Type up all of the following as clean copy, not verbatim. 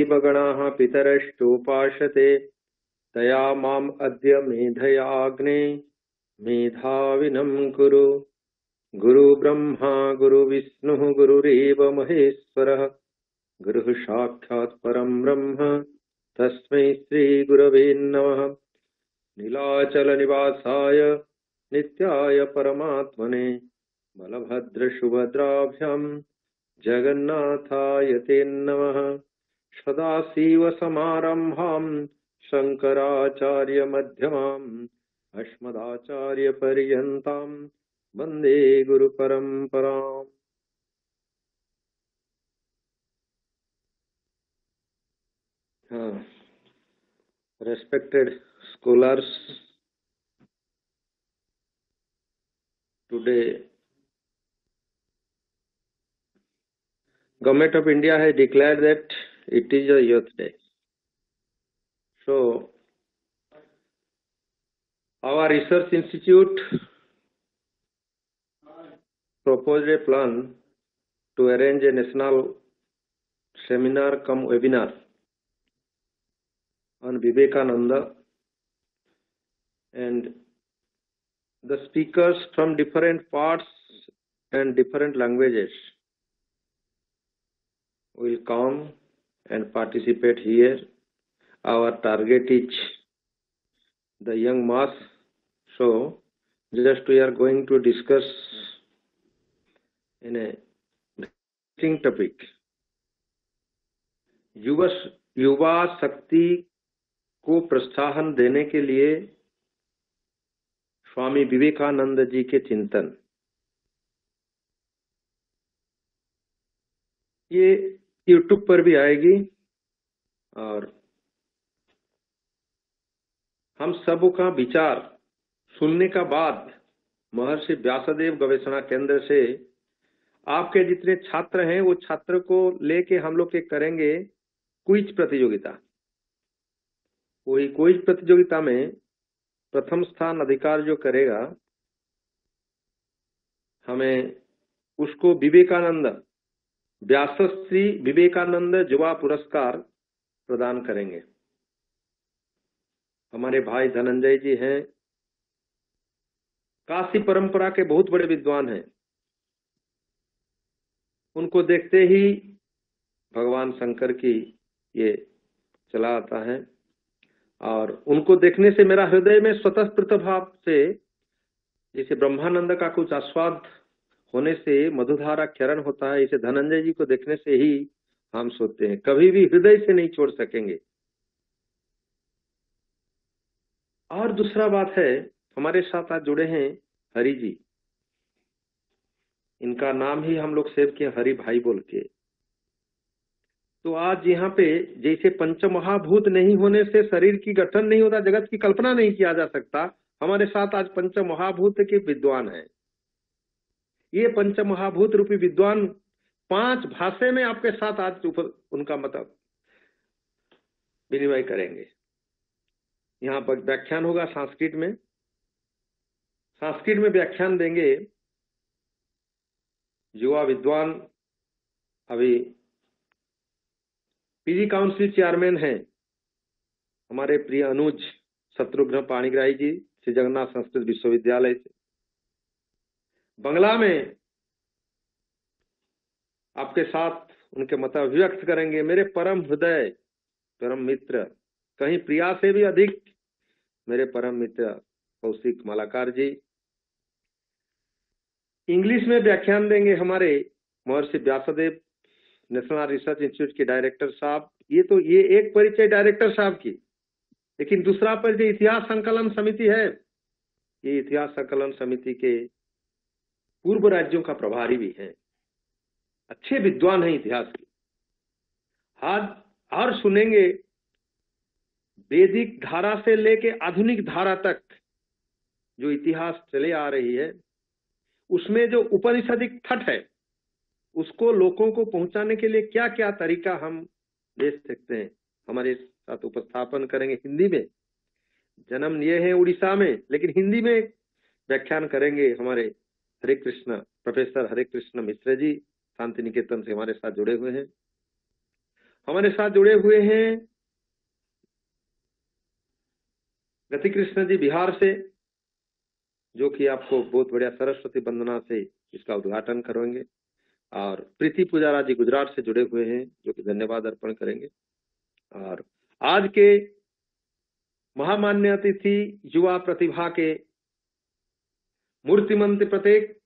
देवगणाः पितरश्चोपासते तया माम् अद्य मेधयाग्ने मेधाविनं कुरु। गुरु ब्रह्मा गुरु विष्णुः गुरुरेव महेश्वरः गुरुः साक्षात् परं ब्रह्म तस्मै श्री गुरवे नमः। नीलाचल निवासाय नित्याय परमात्मने बलभद्र सुभद्राभ्यां जगन्नाथाय ते नमः। सदाशिव समारंभां शंकराचार्य मध्यमाम् अस्मदाचार्य पर्यन्तां वंदे गुरु परंपराम्। Respected scholars, today Government of India has declared that it is a Youth Day. So our research institute proposed a plan to arrange a national seminar cum webinar on Vivekananda, and the speakers from different parts and different languages will come and participate here. Our target is the young mass, so just we are going to discuss in a interesting topic, युवा शक्ति को प्रोत्साहन देने के लिए स्वामी विवेकानंद जी के चिंतन। ये YouTube पर भी आएगी और हम सबों का विचार सुनने का बाद महर्षि व्यासदेव गवेषणा केंद्र से आपके जितने छात्र हैं वो छात्र को लेके हम लोग के करेंगे क्विज प्रतियोगिता। वही क्विज प्रतियोगिता में प्रथम स्थान अधिकार जो करेगा हमें उसको विवेकानंद व्यासश्री विवेकानंद युवा पुरस्कार प्रदान करेंगे। हमारे भाई धनंजय जी हैं, काशी परंपरा के बहुत बड़े विद्वान हैं। उनको देखते ही भगवान शंकर की ये चला आता है और उनको देखने से मेरा हृदय में स्वतःस्फूर्त भाव से जैसे ब्रह्मानंद का कुछ आस्वाद होने से मधुधारा क्षरण होता है, इसे धनंजय जी को देखने से ही हम सोचते हैं, कभी भी हृदय से नहीं छोड़ सकेंगे। और दूसरा बात है, हमारे साथ आज जुड़े हैं हरि जी। इनका नाम ही हम लोग सेव किए हरि भाई बोल के। तो आज यहाँ पे जैसे पंचमहाभूत नहीं होने से शरीर की गठन नहीं होता, जगत की कल्पना नहीं किया जा सकता, हमारे साथ आज पंचमहाभूत के विद्वान हैं। ये पंचमहाभूत रूपी विद्वान 5 भाषा में आपके साथ आज उनका मतलब विनिमय करेंगे। यहाँ पर व्याख्यान होगा संस्कृत में। संस्कृत में व्याख्यान देंगे युवा विद्वान, अभी पीजी काउंसिल चेयरमैन हैं हमारे प्रिय अनुज शत्रुघ्न पाणिग्राही जी, श्री जगन्नाथ संस्कृत विश्वविद्यालय से। बंगला में आपके साथ उनके मत अभिव्यक्त करेंगे मेरे परम हृदय परम मित्र, कहीं प्रिया से भी अधिक मेरे परम मित्र कौशिक मालाकार जी। इंग्लिश में व्याख्यान देंगे हमारे महर्षि व्यासदेव नेशनल रिसर्च इंस्टीट्यूट के डायरेक्टर साहब। ये एक परिचय डायरेक्टर साहब की, लेकिन दूसरा परिचय इतिहास संकलन समिति है। ये इतिहास संकलन समिति के पूर्व राज्यों का प्रभारी भी हैं, अच्छे विद्वान हैं इतिहास के। आज और सुनेंगे वैदिक धारा से लेके आधुनिक धारा तक जो इतिहास चले आ रही है, उसमें जो उपनिषदिक ठट है उसको लोगों को पहुंचाने के लिए क्या क्या तरीका हम ले सकते हैं, हमारे साथ उपस्थापन करेंगे हिंदी में। जन्म लिए हैं उड़ीसा में, लेकिन हिंदी में व्याख्यान करेंगे हमारे हरे कृष्ण प्रोफेसर हरे कृष्ण मिश्र जी, शांति निकेतन से हमारे साथ जुड़े हुए हैं। हमारे साथ जुड़े हुए हैं गति कृष्ण जी बिहार से, जो कि आपको बहुत बढ़िया सरस्वती वंदना से इसका उद्घाटन करेंगे, और प्रीति पुजारा जी गुजरात से जुड़े हुए हैं, जो कि धन्यवाद अर्पण करेंगे। और आज के महामान्य अतिथि युवा प्रतिभा के मूर्तिमंत प्रत्येक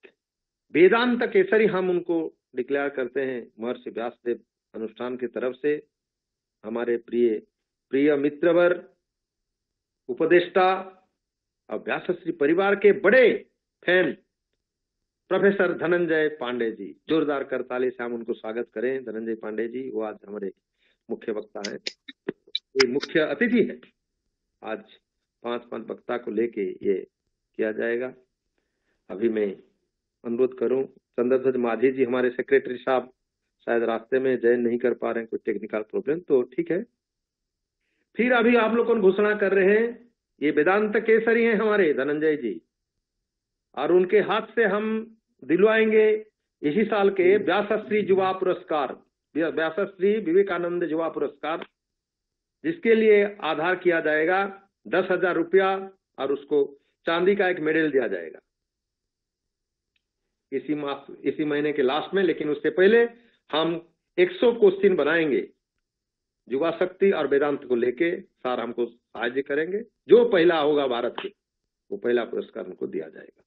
वेदांत केसरी हम उनको डिक्लेयर करते हैं महर्षि व्यासदेव अनुष्ठान की तरफ से। हमारे प्रिय मित्रवर, उपदेष्टा और व्यासश्री परिवार के बड़े फैन प्रोफेसर धनंजय पांडे जी, जोरदार करताली से हम उनको स्वागत करें। धनंजय पांडे जी वो आज हमारे मुख्य वक्ता हैं, ये मुख्य अतिथि है। आज 5 वक्ता को लेके ये किया जाएगा। अभी मैं अनुरोध करूं, चंद्रध्वज माझी जी हमारे सेक्रेटरी साहब शायद रास्ते में जॉइन नहीं कर पा रहे हैं, कुछ टेक्निकल प्रॉब्लम, तो ठीक है। फिर अभी आप लोगों को घोषणा कर रहे हैं, ये वेदांत केसरी हैं हमारे धनंजय जी, और उनके हाथ से हम दिलवाएंगे इसी साल के व्यासश्री युवा पुरस्कार, व्यासश्री विवेकानंद युवा पुरस्कार, जिसके लिए आधार किया जाएगा 10,000 रुपया और उसको चांदी का एक मेडल दिया जाएगा इसी महीने के लास्ट में। लेकिन उससे पहले हम 100 क्वेश्चन बनाएंगे युवा शक्ति और वेदांत को लेके। सर हमको सहायता करेंगे, जो पहला होगा भारत के वो पहला पुरस्कार उनको दिया जाएगा।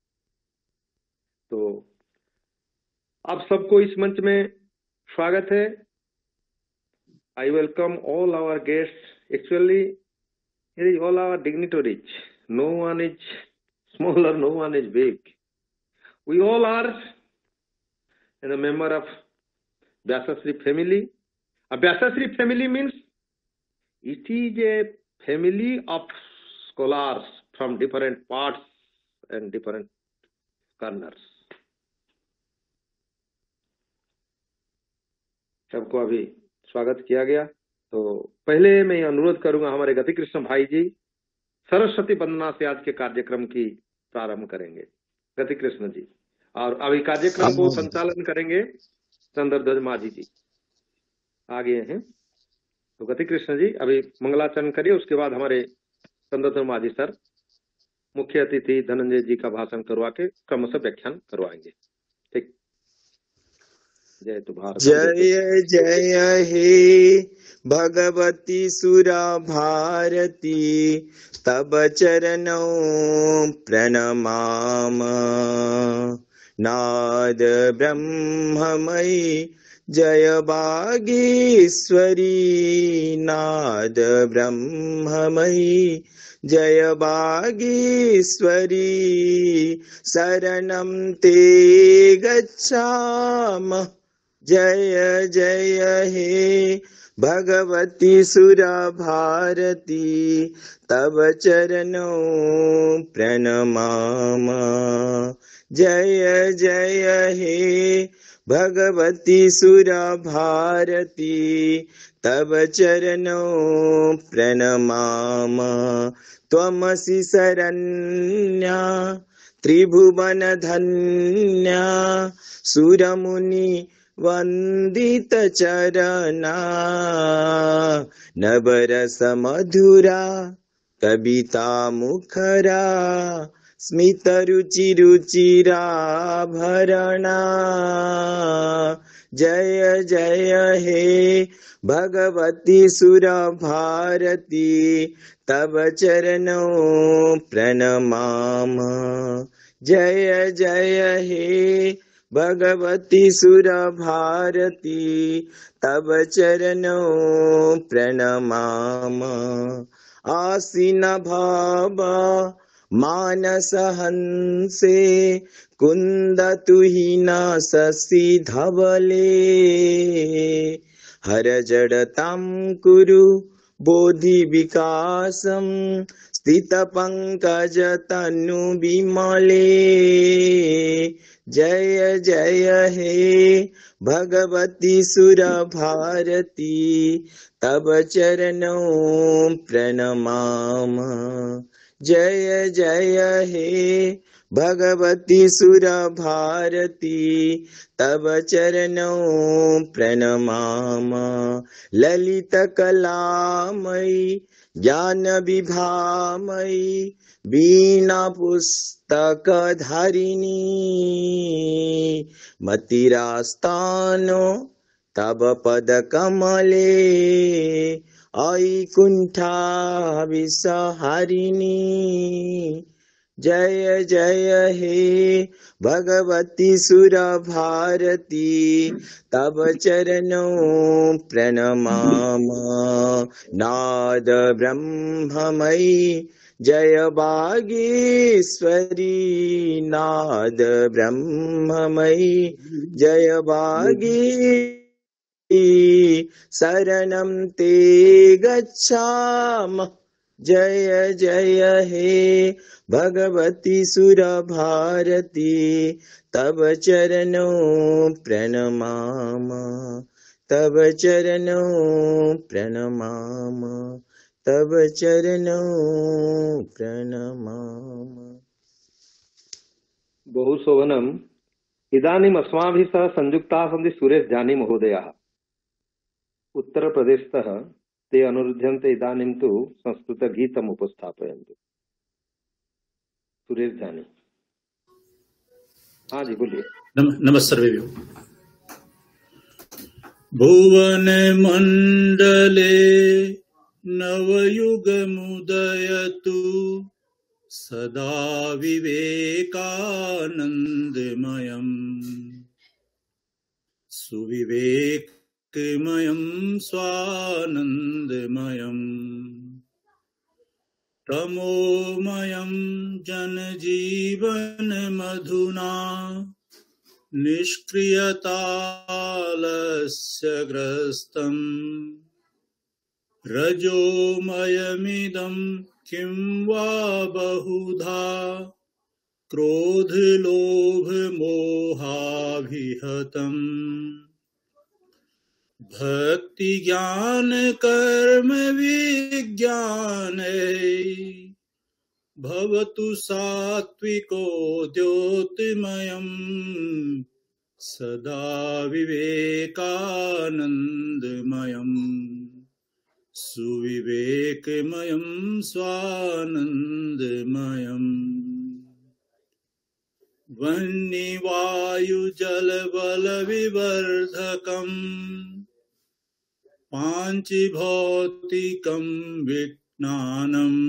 तो आप सबको इस मंच में स्वागत है। I welcome all our guest. Actually here is all our dignitaries. No one is smaller, no one is big. We all are a member of Vyasasri family. A Vyasasri family means it is a family of scholars from different parts and different corners. सबको अभी स्वागत किया गया। तो पहले मैं अनुरोध करूंगा हमारे गति कृष्ण भाई जी सरस्वती वंदना से आज के कार्यक्रम की प्रारंभ करेंगे। गति कृष्ण जी, और अभी कार्यक्रम को संचालन करेंगे चंद्रध्वज माझी जी, आगे हैं। तो गति कृष्ण जी अभी मंगलाचरण करिए, उसके बाद हमारे चंद्रध्वज माझी सर मुख्य अतिथि धनंजय जी का भाषण करवा के क्रमशः व्याख्यान करवाएंगे। ठीक, जय तु भारत। जय जय हे भगवती सुरा भारती, तब चरणों प्रणमाम। नाद ब्रह्ममयी जय बागेश्वरी, नाद ब्रह्ममयी जय बागेश्वरी। शरणं ते गच्छाम, जय जय हे भगवती सुरा भारती, तब चरणों प्रणमाम। जय जय हे भगवती सुरा भारती, तब चरणों प्रणमाम। त्वमसि शरण्या त्रिभुवन धन्या, सुरमुनि वंदित चरणा। नवरस मधुरा कविता मुखरा, स्मित रुचि रुचिरा भरणा। जय जय हे भगवती सुरा भारती, तब चरणों प्रणमाम। जय जय हे भगवती सुरा भारती, तब चरणों प्रणमाम। आसीन भाव मानस हंसे, कुंद तुहिन शशि धवले। हर जड़तां कुरु बोधि विकासं, स्थित पंकज तनु विमले। जय जय हे भगवती सुरा भारती, तब चरणों प्रणमाम। जय जय हे भगवती सुर भारती तव चरणों प्रणमाम ललित कलामयी ज्ञान विभामयी वीणा पुस्तक धारिणी मतिरास्तानो तब पद कमले ऐकुंठा विसहारिणी जय जय हे भगवती सुर भारती तब चरणों प्रणमाम नाद ब्रह्ममयी जय बागेश्वरी नाद ब्रह्ममयी जय बागेश्वरी शरणं ते गच्छामः जय जय हे भगवती सुर भारती तब चरणों प्रणमाम तब चरणों प्रणमाम तब चरणों प्रणमाम। बहुशोभनम्। इदानीम् अस्माभिः सह संयुक्ताः सन्ति सुरेश जानी महोदयाः उत्तरप्रदेशतः। ते अनुरुध्यन्ते इदानीं तु संस्कृतगीतम् उपस्थापयन्तु। सुरेश जानी। हाँ जी बोलिए। नमस्ते सर्वेभ्यो। भुवन मंडले नवयुगमुदयतु सदा विवेकानन्दमयम् सुविवेकमयं स्वानन्दमयम् तमोमयं जनजीवन मधुना निष्क्रियतालस्य ग्रस्तम् रजोमयमिदं किं वा बहुधा क्रोधलोभमोहाभिहतम् भक्ति ज्ञान कर्म विज्ञाने भवतु सात्विको ज्योतिमयम् सदा विवेकानन्दमयम् सुविवेकमयं स्वानन्दमयम् वह्निवायुजलबलविवर्धकम् पाञ्चभौतिकं विज्ञानम्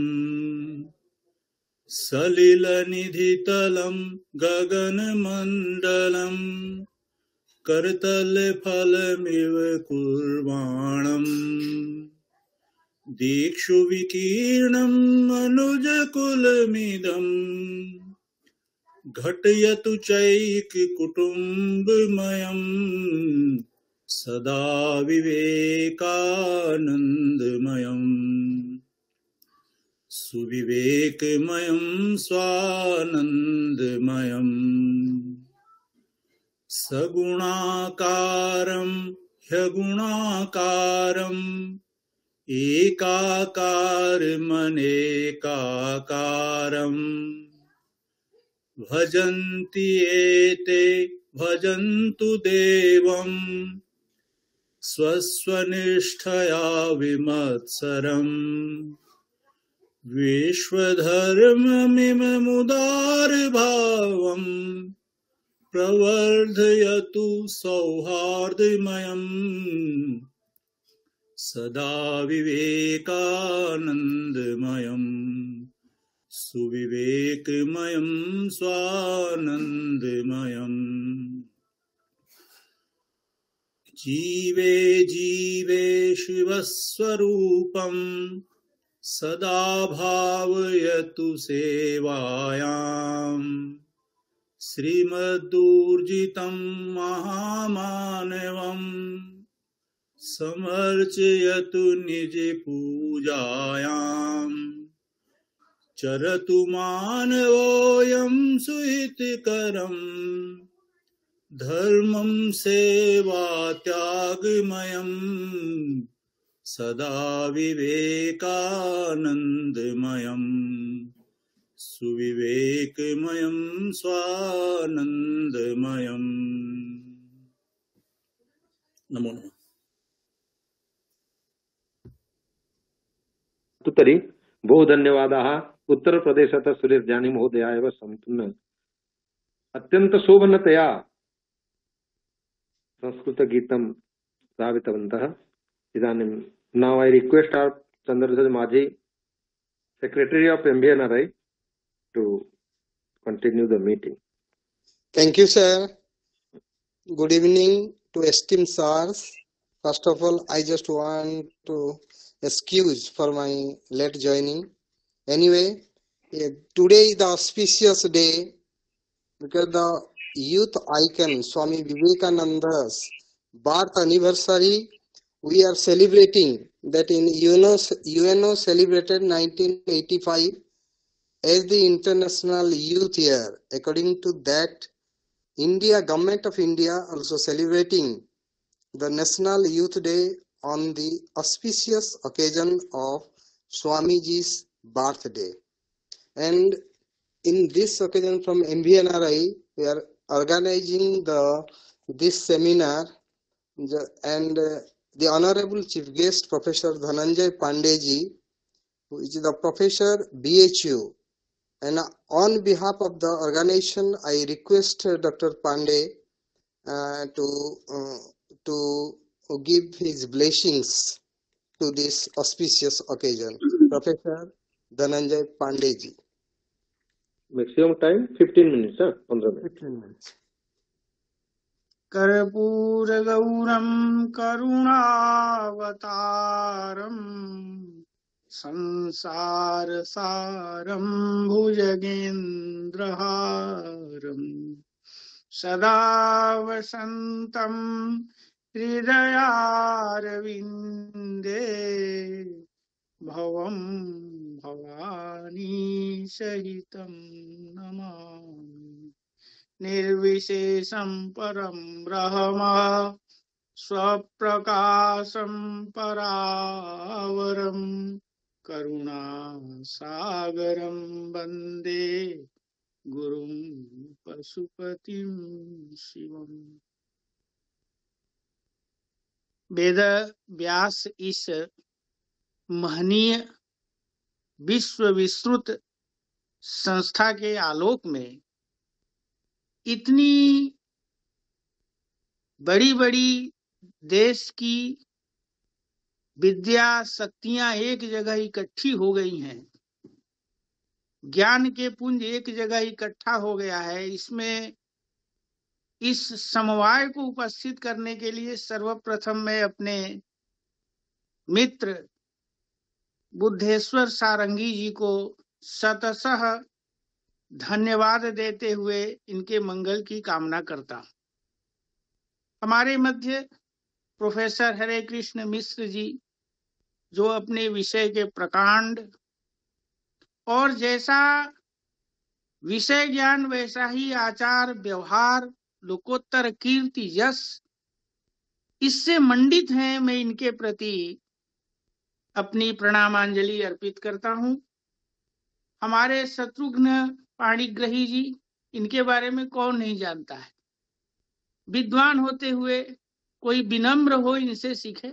सलिलनिधितलं गगनमण्डलम् करतलफलमिव कुर्वाणम् दीक्षु विकीर्णम् अनुजकुलमिदम् घटयतु चैककुटुम्बमयम् सदा विवेकानन्दमयम् सुविवेकमयं स्वानन्दमयम् सगुणाकारं ह्यगुणाकारम् एकाकारमनेकाकारम् भजन्ति एते भजन्तु देवम् स्वस्वनिष्ठया विमत्सरम् विश्वधर्ममिममुदारभावम् प्रवर्धयतु सौहार्दमयम् सदा विवेकानन्दमयम् सुविवेकमयं स्वानन्दमयम् जीवे जीवे शिवस्वरूपम् सदा भावयतु सेवायाम् श्रीमदूर्जितं महामानवम् समर्चयतु निजपूजायाम् चरतु मानवोऽयं सुहितकरम् धर्मं सेवात्यागमयम् सदा विवेकानन्दमयम् सुविवेकमयं स्वानन्दमयम्। नमो नमः। तर्हि बहु धन्यवादाः। उत्तरप्रदेशतः सुरेश जानी महोदयाः एव सम्पूर्ण अत्यन्त शोभनतया संस्कृतगीतं श्रावितवन्तः। इदानीं now I request our Chandrasekhar Majhi, Secretary of MVNRI, to continue the meeting. Thank you, sir. Good evening to esteemed sirs. First of all, I just want to excuse for my late joining. Anyway, today is the auspicious day because the youth icon Swami Vivekananda's birth anniversary we are celebrating that in UNO celebrated 1985 as the International Youth Year. According to that, Government of India also celebrating the National Youth Day on the auspicious occasion of Swamiji's birthday. And in this occasion from MVNRI, we are organizing this seminar, and the Honorable Chief Guest Professor Dhananjay Pandey, which is the Professor BHU. And on behalf of the organization, I request Dr. Pandey to give his blessings to this auspicious occasion. Professor Dhananjay Pandey ji. Maximum time 15 minutes, 15 minutes. 15 minutes. कर्पूरगौरं करुणावतारं संसारसारं भुजगेन्द्रहारं सदा वसन्तं हृदयारविन्दे भवं भवानी सहितं नमामि। निर्विशेषं परं ब्रह्म स्वप्रकाशं परावरं करुणासागरं वन्दे गुरुं पशुपतिं शिवम्। वेद व्यास इस महनीय विश्व विस्तृत संस्था के आलोक में इतनी बड़ी बड़ी देश की विद्या शक्तियां एक जगह इकट्ठी हो गई हैं, ज्ञान के पुंज एक जगह इकट्ठा हो गया है। इसमें इस समवाय को उपस्थित करने के लिए सर्वप्रथम मैं अपने मित्र बुद्धेश्वर सारंगी जी को शतशः धन्यवाद देते हुए इनके मंगल की कामना करता हूं। हमारे मध्य प्रोफेसर हरे कृष्ण मिश्र जी, जो अपने विषय के प्रकांड और जैसा विषय ज्ञान वैसा ही आचार व्यवहार लोकोत्तर कीर्ति यश इससे मंडित हैं, मैं इनके प्रति अपनी प्रणामांजलि अर्पित करता हूं। हमारे शत्रुघ्न पाणिग्रही जी, इनके बारे में कौन नहीं जानता है। विद्वान होते हुए कोई विनम्र हो, इनसे सीखे।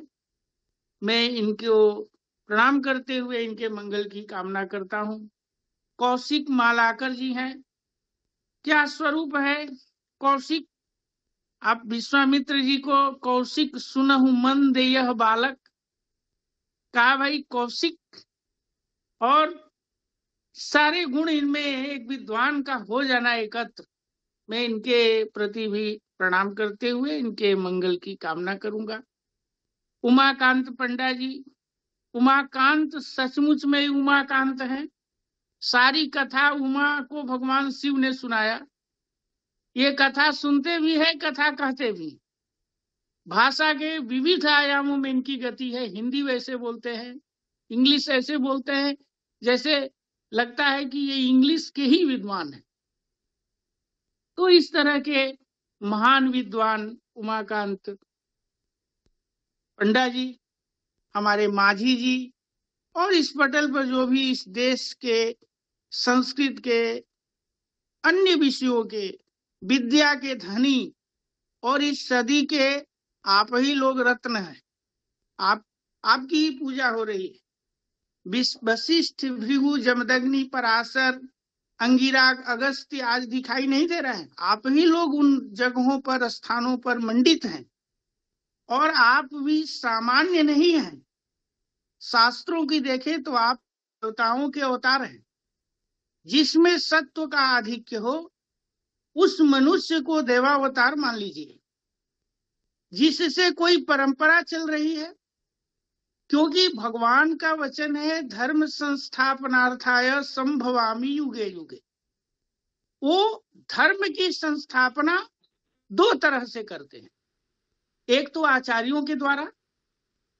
मैं इनको प्रणाम करते हुए इनके मंगल की कामना करता हूं। कौशिक मालाकर जी हैं, क्या स्वरूप है कौशिक। आप विश्वामित्र जी को कौशिक सुनहु मन दे यह बालक, कहा भाई कौशिक, और सारे गुण इनमें एक विद्वान का हो जाना एकत्र। मैं इनके प्रति भी प्रणाम करते हुए इनके मंगल की कामना करूंगा। उमाकांत पंडा जी, उमाकांत सचमुच में उमाकांत है। सारी कथा उमा को भगवान शिव ने सुनाया। ये कथा सुनते भी है, कथा कहते भी। भाषा के विविध आयामों में इनकी गति है। हिंदी वैसे बोलते हैं, इंग्लिश ऐसे बोलते हैं जैसे लगता है कि ये इंग्लिश के ही विद्वान हैं। तो इस तरह के महान विद्वान उमाकांत पंडा जी, हमारे माझी जी, और इस पटल पर जो भी इस देश के संस्कृत के, अन्य विषयों के, विद्या के धनी और इस सदी के आप ही लोग रत्न हैं। आपकी ही पूजा हो रही है। वशिष्ठ, भृगु, जमदग्नि, पराशर, अंगिराग, अगस्त्य आज दिखाई नहीं दे रहे हैं। आप ही लोग उन जगहों पर, स्थानों पर मंडित हैं और आप भी सामान्य नहीं हैं। शास्त्रों की देखें तो आप देवताओं के अवतार हैं। जिसमें सत्व का आधिक्य हो उस मनुष्य को देवावतार मान लीजिए। जिससे कोई परंपरा चल रही है, क्योंकि भगवान का वचन है धर्म संस्थापनार्थाय संभवामि युगे युगे। वो धर्म की संस्थापना दो तरह से करते हैं, एक तो आचार्यों के द्वारा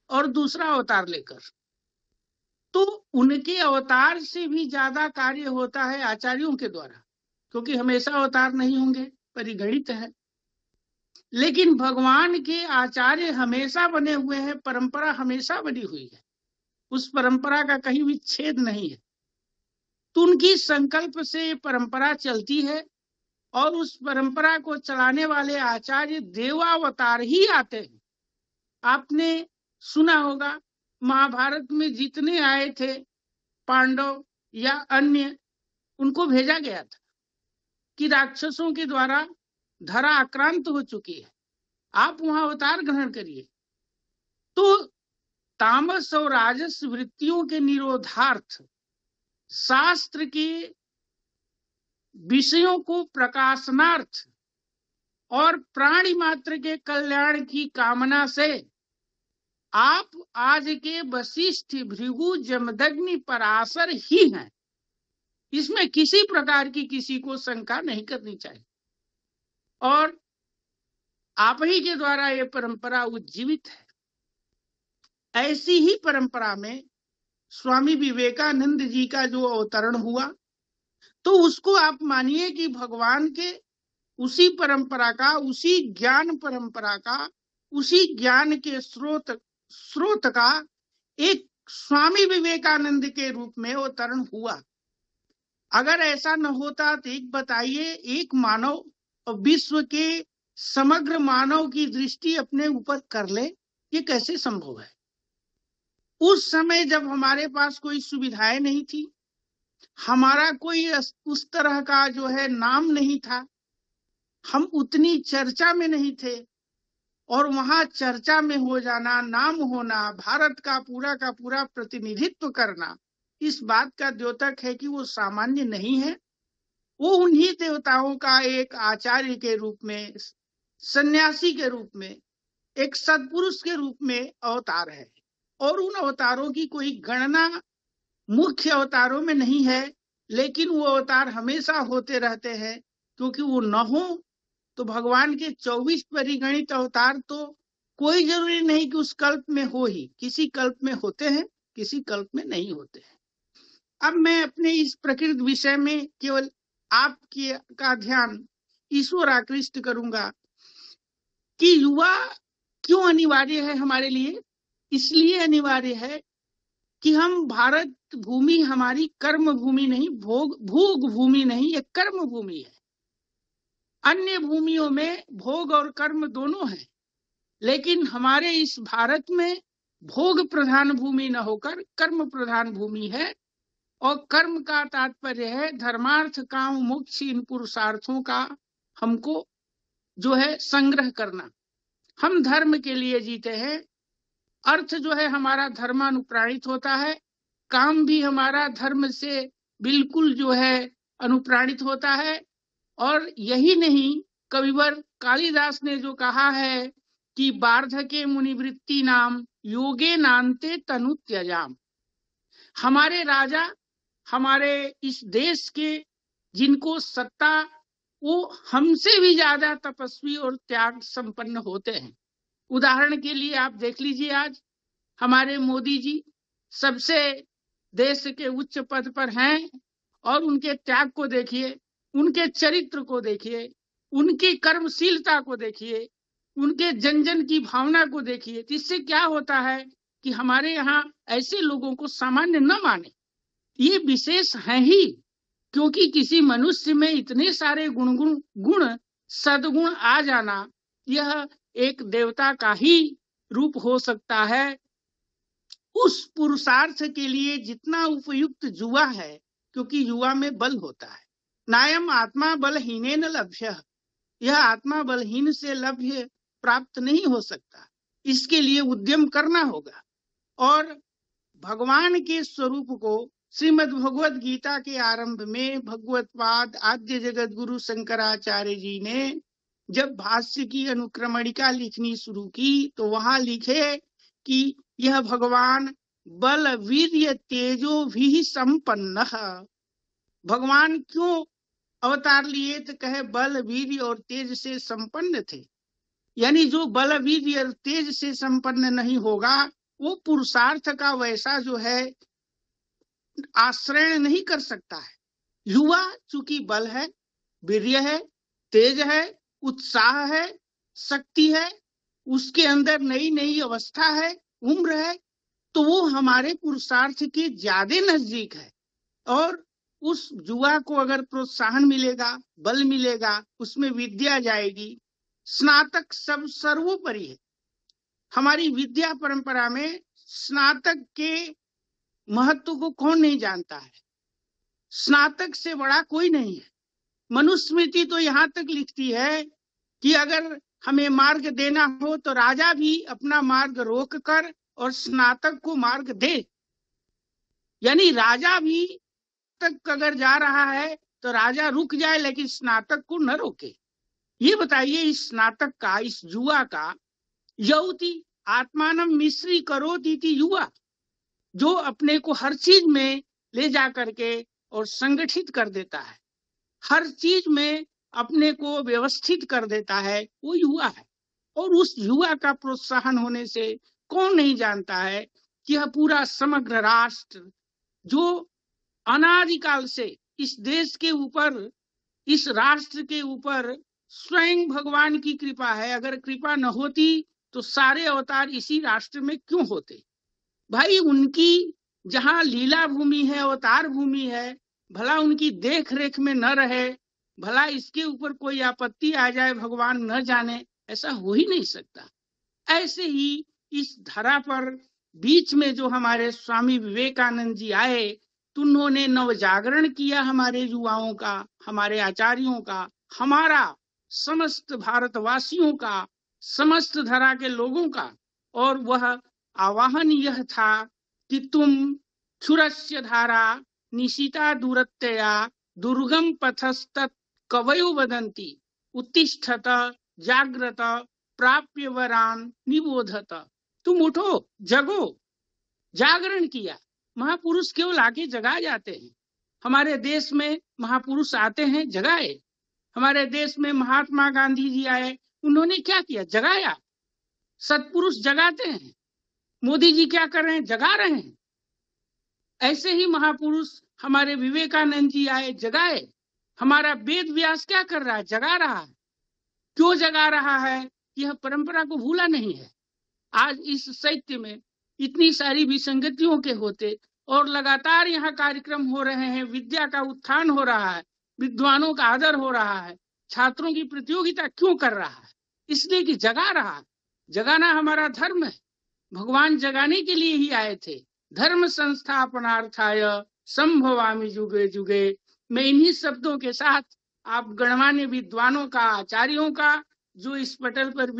और दूसरा अवतार लेकर। तो उनके अवतार से भी ज्यादा कार्य होता है आचार्यों के द्वारा, क्योंकि हमेशा अवतार नहीं होंगे, परिगणित है। लेकिन भगवान के आचार्य हमेशा बने हुए हैं, परंपरा हमेशा बनी हुई है, उस परंपरा का कहीं भी छेद नहीं है। तो उनकी संकल्प से परंपरा चलती है और उस परंपरा को चलाने वाले आचार्य देवावतार ही आते हैं। आपने सुना होगा महाभारत में जितने आए थे पांडव या अन्य, उनको भेजा गया था कि राक्षसों के द्वारा धरा आक्रांत हो चुकी है, आप वहां अवतार ग्रहण करिए। तो तामस और राजस वृत्तियों के निरोधार्थ शास्त्र के विषयों को प्रकाशनार्थ और प्राणी मात्र के कल्याण की कामना से आप आज के वशिष्ठ, भृगु, जमदग्नि, पराशर ही हैं। इसमें किसी प्रकार की किसी को शंका नहीं करनी चाहिए। और आप ही के द्वारा ये परंपरा उज्जीवित है। ऐसी ही परंपरा में स्वामी विवेकानंद जी का जो अवतरण हुआ, तो उसको आप मानिए कि भगवान के उसी परंपरा का, उसी ज्ञान परंपरा का, उसी ज्ञान के स्रोत का एक स्वामी विवेकानंद के रूप में अवतरण हुआ। अगर ऐसा न होता तो एक बताइए, एक मानव और विश्व के समग्र मानव की दृष्टि अपने ऊपर कर ले, ये कैसे संभव है? उस समय जब हमारे पास कोई सुविधाएं नहीं थी, हमारा कोई उस तरह का जो है नाम नहीं था, हम उतनी चर्चा में नहीं थे, और वहां चर्चा में हो जाना, नाम होना, भारत का पूरा प्रतिनिधित्व करना, इस बात का द्योतक है कि वो सामान्य नहीं है। वो उन्हीं देवताओं का एक आचार्य के रूप में, सन्यासी के रूप में, एक सत्पुरुष के रूप में अवतार है। और उन अवतारों की कोई गणना मुख्य अवतारों में नहीं है, लेकिन वो अवतार हमेशा होते रहते हैं, क्योंकि वो न हो तो भगवान के 24 परिगणित अवतार तो कोई जरूरी नहीं कि उस कल्प में हो ही, किसी कल्प में होते हैं, किसी कल्प में नहीं होते हैं। अब मैं अपने इस प्रकृत विषय में केवल आपकी का ध्यान ईश्वर आकृष्ट करूंगा कि युवा क्यों अनिवार्य है हमारे लिए। इसलिए अनिवार्य है कि हम भारत भूमि हमारी कर्म भूमि नहीं, भोग भूमि नहीं, ये कर्म भूमि है। अन्य भूमियों में भोग और कर्म दोनों हैं, लेकिन हमारे इस भारत में भोग प्रधान भूमि न होकर कर्म प्रधान भूमि है। और कर्म का तात्पर्य है धर्मार्थ काम मोक्ष, इन पुरुषार्थों का हमको जो है संग्रह करना। हम धर्म के लिए जीते हैं, अर्थ जो है हमारा धर्मानुप्राणित होता है, काम भी हमारा धर्म से बिल्कुल जो है अनुप्राणित होता है। और यही नहीं, कविवर कालिदास ने जो कहा है कि वार्धके मुनिवृत्ति नाम योगे नान्ते तनु त्यजाम। हमारे राजा, हमारे इस देश के जिनको सत्ता, वो हमसे भी ज्यादा तपस्वी और त्याग संपन्न होते हैं। उदाहरण के लिए आप देख लीजिए, आज हमारे मोदी जी सबसे देश के उच्च पद पर हैं, और उनके त्याग को देखिए, उनके चरित्र को देखिए, उनकी कर्मशीलता को देखिए, उनके जन जन की भावना को देखिए। इससे क्या होता है कि हमारे यहाँ ऐसे लोगों को सामान्य न माने, ये विशेष हैं ही। क्योंकि किसी मनुष्य में इतने सारे गुण सद्गुण आ जाना, यह एक देवता का ही रूप हो सकता है। उस पुरुषार्थ के लिए जितना उपयुक्त जुआ है, क्योंकि युवा में बल होता है। नायम आत्मा बलहीनेन लभ्य, यह आत्मा बलहीन से लभ्य प्राप्त नहीं हो सकता, इसके लिए उद्यम करना होगा। और भगवान के स्वरूप को श्रीमद् भगवत गीता के आरंभ में भगवतपाद आद्य जगत गुरु शंकराचार्य जी ने जब भाष्य की अनुक्रमणिका लिखनी शुरू की, तो वहां लिखे कि यह भगवान बल वीर्य तेजो भी संपन्न। भगवान क्यों अवतार लिए? तो कहे बल वीर्य और तेज से संपन्न थे। यानी जो बल वीर्य और तेज से संपन्न नहीं होगा, वो पुरुषार्थ का वैसा जो है आश्रय नहीं कर सकता है। युवा चूंकि बल है, वीर्य है, तेज है, उत्साह है, शक्ति है, उसके अंदर नई नई अवस्था है, उम्र है, तो वो हमारे पुरुषार्थ के ज्यादा नजदीक है। और उस युवा को अगर प्रोत्साहन मिलेगा, बल मिलेगा, उसमें विद्या जाएगी। स्नातक सब सर्वोपरि है। हमारी विद्या परंपरा में स्नातक के महत्व को कौन नहीं जानता है? स्नातक से बड़ा कोई नहीं है। मनुस्मृति तो यहाँ तक लिखती है कि अगर हमें मार्ग देना हो तो राजा भी अपना मार्ग रोक कर और स्नातक को मार्ग दे। यानी राजा भी तक अगर जा रहा है तो राजा रुक जाए, लेकिन स्नातक को न रोके। ये बताइए, इस स्नातक का, इस युवा का, यौति आत्मानम मिश्री करोति युवा, जो अपने को हर चीज में ले जा करके और संगठित कर देता है, हर चीज में अपने को व्यवस्थित कर देता है, वो युवा है। और उस युवा का प्रोत्साहन होने से कौन नहीं जानता है कि यह पूरा समग्र राष्ट्र जो अनादिकाल से इस देश के ऊपर, इस राष्ट्र के ऊपर स्वयं भगवान की कृपा है। अगर कृपा न होती तो सारे अवतार इसी राष्ट्र में क्यों होते? भाई, उनकी जहां लीला भूमि है, अवतार भूमि है, भला उनकी देख रेख में न रहे, भला इसके ऊपर कोई आपत्ति आ जाए, भगवान न जाने, ऐसा हो ही नहीं सकता। ऐसे ही इस धरा पर बीच में जो हमारे स्वामी विवेकानंद जी आए, तो उन्होंने नव जागरण किया हमारे युवाओं का, हमारे आचार्यों का, हमारा समस्त भारतवासियों का, समस्त धरा के लोगों का। और वह आवाहन यह था कि तुम क्षुरस्य धारा निशिता दूरत्तया दुर्गम पथस्तत् कवयो वदन्ति उत्तिष्ठत जाग्रत प्राप्य वरान निबोधत। तुम उठो, जगो। जागरण किया। महापुरुष केवल आके जगा जाते हैं। हमारे देश में महापुरुष आते हैं, जगाए। हमारे देश में महात्मा गांधी जी आए, उन्होंने क्या किया? जगाया। सत्पुरुष जगाते हैं। मोदी जी क्या कर रहे हैं? जगा रहे हैं। ऐसे ही महापुरुष हमारे विवेकानंद जी आए, जगाए। हमारा वेद व्यास क्या कर रहा है? जगा रहा है। क्यों जगा रहा है? यह परंपरा को भूला नहीं है। आज इस साहित्य में इतनी सारी विसंगतियों के होते और लगातार यहाँ कार्यक्रम हो रहे हैं, विद्या का उत्थान हो रहा है, विद्वानों का आदर हो रहा है, छात्रों की प्रतियोगिता क्यों कर रहा है? इसलिए कि जगा रहा है। जगाना हमारा धर्म है। भगवान जगाने के लिए ही आए थे। धर्म संस्थापनार्थाय संभवामि जुगे जुगे। मैं इन्हीं शब्दों के साथ आप गणमान्य विद्वानों का, आचार्यों का, जो इस पटल पर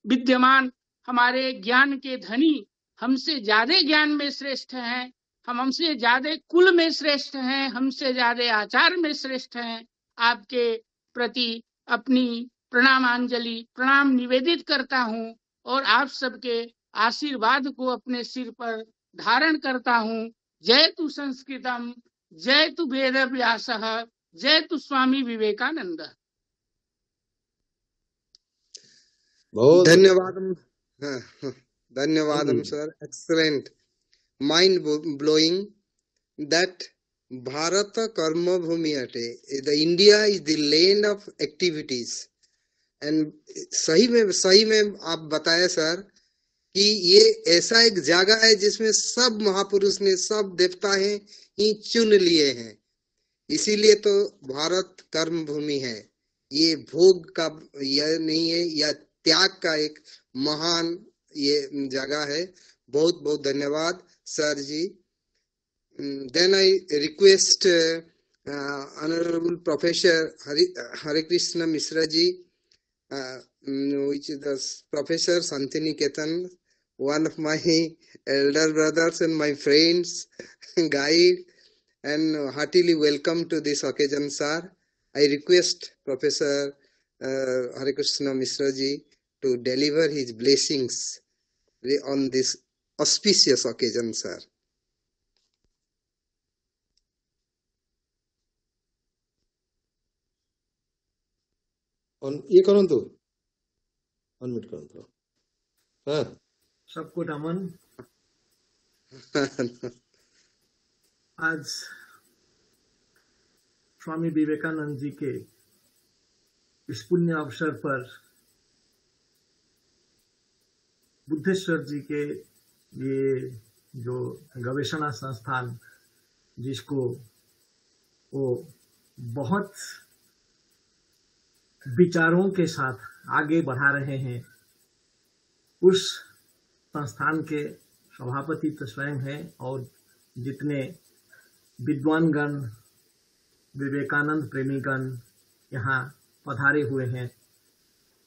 विद्यमान हमारे ज्ञान के धनी, हमसे ज्यादा ज्ञान में श्रेष्ठ हैं, हमसे ज्यादा कुल में श्रेष्ठ हैं, हमसे ज्यादा आचार में श्रेष्ठ हैं, आपके प्रति अपनी प्रणामांजलि, प्रणाम निवेदित करता हूँ और आप सबके आशीर्वाद को अपने सिर पर धारण करता हूँ। जय तु संस्कृतम, जय तु वेद व्यासः, जय तु स्वामी विवेकानंद। धन्यवाद sir, excellent, mind blowing that Bharat कर्म भूमि अटे, the India is the land of activities. And सही में आप बताए सर कि ये ऐसा एक जगह है जिसमें सब महापुरुष ने, सब देवता हैं ही चुन लिए हैं। इसीलिए तो भारत कर्म भूमि है, ये भोग का यह नहीं है, यह त्याग का एक महान ये जगह है। बहुत बहुत धन्यवाद sir ji. Then I request Honorable Professor Hare Krishna Misra ji, which is the Professor Santiniketan, one of my elder brothers and my friends, guide, and heartily welcome to this occasion, sir. I request Professor Hare Krishna Misra ji to deliver his blessings on this auspicious occasion, sir. ये କରନ୍ତୁ ଅନମ୍ୟୁଟ କରନ୍ତୁ। हाँ सबको नमन। आज स्वामी विवेकानंद जी के इस पुण्य अवसर पर बुद्धेश्वर जी के ये जो गवेषणा संस्थान जिसको वो बहुत विचारों के साथ आगे बढ़ा रहे हैं, उस संस्थान के सभापति तो स्वयं हैं और जितने विद्वानगण विवेकानंद प्रेमीगण यहाँ पधारे हुए हैं,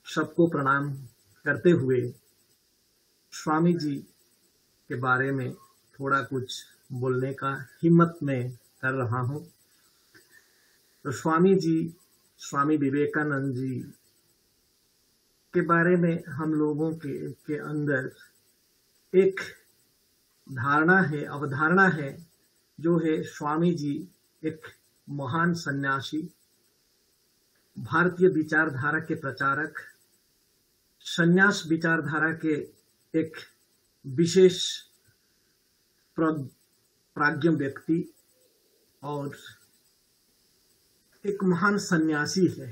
सबको प्रणाम करते हुए स्वामी जी के बारे में थोड़ा कुछ बोलने का हिम्मत मैं कर रहा हूँ। तो स्वामी विवेकानंद जी के बारे में हम लोगों के अंदर एक धारणा है, अवधारणा है, जो है स्वामी जी एक महान सन्यासी, भारतीय विचारधारा के प्रचारक, सन्यास विचारधारा के एक विशेष प्राज्ञ व्यक्ति और एक महान सन्यासी है।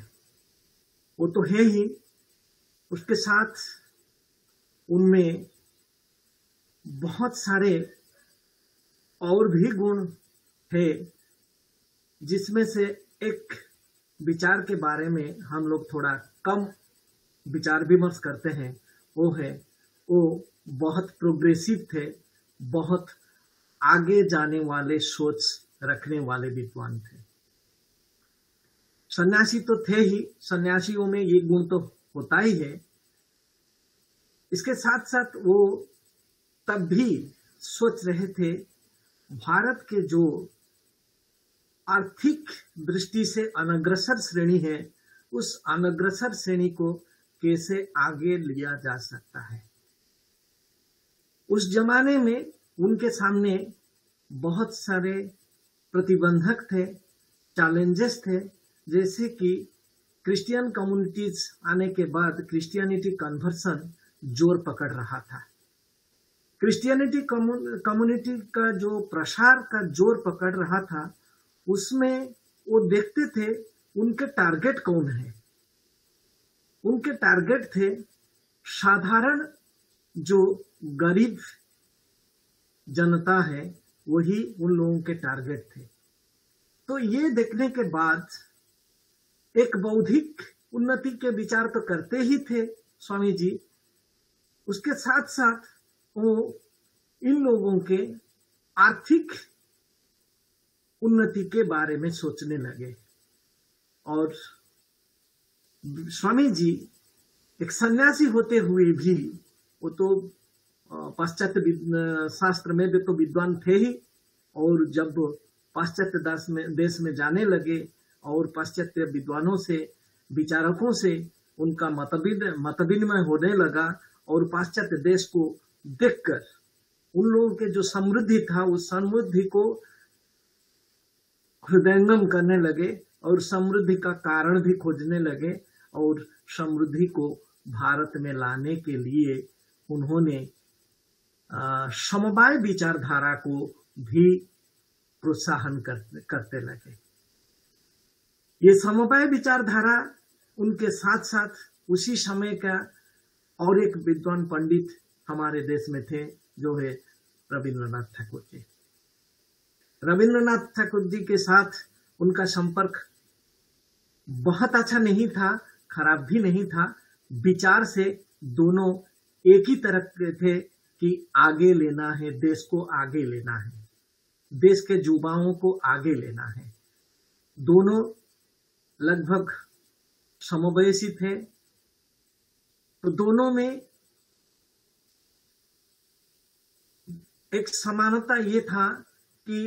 वो तो है ही, उसके साथ उनमें बहुत सारे और भी गुण है, जिसमें से एक विचार के बारे में हम लोग थोड़ा कम विचार विमर्श करते हैं, वो है वो बहुत प्रोग्रेसिव थे, बहुत आगे जाने वाले सोच रखने वाले विद्वान थे। सन्यासी तो थे ही, सन्यासियों में ये गुण तो होता ही है। इसके साथ साथ वो तब भी सोच रहे थे भारत के जो आर्थिक दृष्टि से अनग्रसर श्रेणी है, उस अनग्रसर श्रेणी को कैसे आगे लिया जा सकता है। उस जमाने में उनके सामने बहुत सारे प्रतिबंधक थे, चैलेंजेस थे, जैसे कि क्रिश्चियन कम्युनिटीज आने के बाद क्रिश्चियनिटी कन्वर्सन जोर पकड़ रहा था। क्रिश्चियनिटी कम्युनिटी का जो प्रसार का जोर पकड़ रहा था, उसमें वो देखते थे उनके टारगेट कौन है। उनके टारगेट थे साधारण जो गरीब जनता है, वही उन लोगों के टारगेट थे। तो ये देखने के बाद एक बौद्धिक उन्नति के विचार तो करते ही थे स्वामी जी, उसके साथ साथ वो इन लोगों के आर्थिक उन्नति के बारे में सोचने लगे। और स्वामी जी एक सन्यासी होते हुए भी वो तो पाश्चात्य शास्त्र में भी तो विद्वान थे ही, और जब पाश्चात्य देश में जाने लगे और पाश्चात्य विद्वानों से, विचारकों से उनका मत विनिमय होने लगा, और पाश्चात्य देश को देखकर उन लोगों के जो समृद्धि था, उस समृद्धि को हृदयंगम करने लगे और समृद्धि का कारण भी खोजने लगे, और समृद्धि को भारत में लाने के लिए उन्होंने समवाय विचारधारा को भी प्रोत्साहन करते लगे। ये समवाय विचारधारा उनके साथ साथ उसी समय का और एक विद्वान पंडित हमारे देश में थे, जो है रविंद्रनाथ ठाकुर जी। रविंद्रनाथ ठाकुर जी के साथ उनका संपर्क बहुत अच्छा नहीं था, खराब भी नहीं था। विचार से दोनों एक ही तरह के थे कि आगे लेना है, देश को आगे लेना है, देश के युवाओं को आगे लेना है। दोनों लगभग समवयसी थे, तो दोनों में एक समानता ये था कि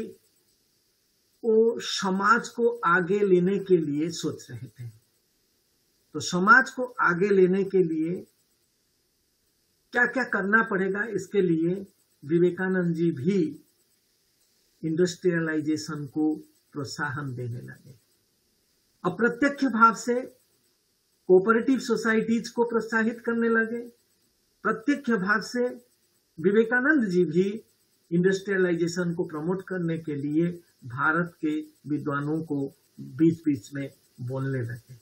वो समाज को आगे लेने के लिए सोच रहे थे। तो समाज को आगे लेने के लिए क्या क्या करना पड़ेगा, इसके लिए विवेकानंद जी भी इंडस्ट्रियलाइजेशन को प्रोत्साहन देने लगे। अप्रत्यक्ष भाव से कोऑपरेटिव सोसाइटीज को प्रोत्साहित करने लगे। प्रत्यक्ष भाव से विवेकानंद जी भी इंडस्ट्रियलाइजेशन को प्रमोट करने के लिए भारत के विद्वानों को बीच बीच में बोलने लगे।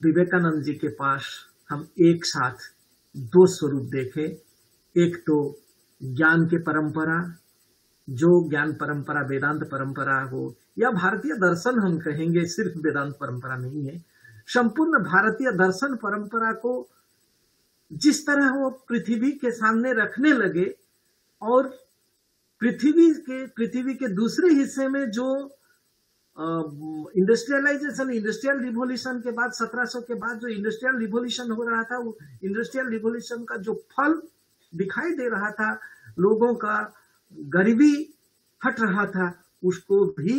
विवेकानंद जी के पास हम एक साथ दो स्वरूप देखे। एक तो ज्ञान के परंपरा, जो ज्ञान परंपरा वेदांत परंपरा हो या भारतीय दर्शन हम कहेंगे, सिर्फ वेदांत परंपरा नहीं है, संपूर्ण भारतीय दर्शन परंपरा को जिस तरह वो पृथ्वी के सामने रखने लगे और पृथ्वी के दूसरे हिस्से में जो इंडस्ट्रियल रिवोल्यूशन के बाद 1700 के बाद जो इंडस्ट्रियल रिवोल्यूशन हो रहा था, वो इंडस्ट्रियल रिवोल्यूशन का जो फल दिखाई दे रहा था, लोगों का गरीबी हट रहा था, उसको भी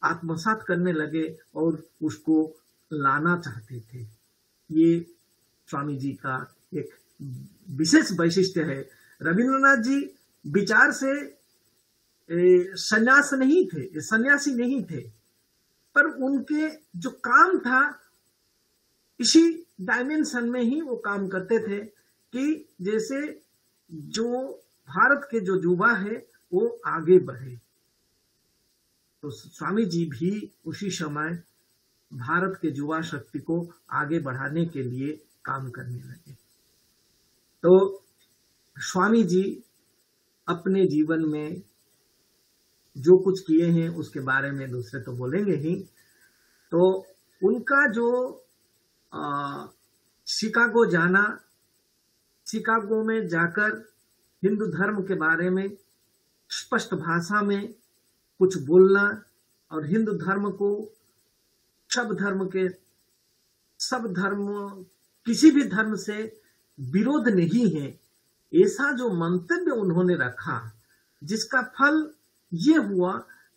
आत्मसात करने लगे और उसको लाना चाहते थे। ये स्वामी जी का एक विशेष वैशिष्ट्य है। रविंद्रनाथ जी विचार से सन्यासी नहीं थे, पर उनके जो काम था इसी डायमेंशन में ही वो काम करते थे कि जैसे जो भारत के जो युवा है वो आगे बढ़े। तो स्वामी जी भी उसी समय भारत के युवा शक्ति को आगे बढ़ाने के लिए काम करने लगे। तो स्वामी जी अपने जीवन में जो कुछ किए हैं उसके बारे में दूसरे तो बोलेंगे ही। तो उनका जो शिकागो जाना, शिकागो में जाकर हिंदू धर्म के बारे में स्पष्ट भाषा में कुछ बोलना और हिंदू धर्म को सब धर्म किसी भी धर्म से विरोध नहीं है, ऐसा जो मंतव्य उन्होंने रखा, जिसका फल ये हुआ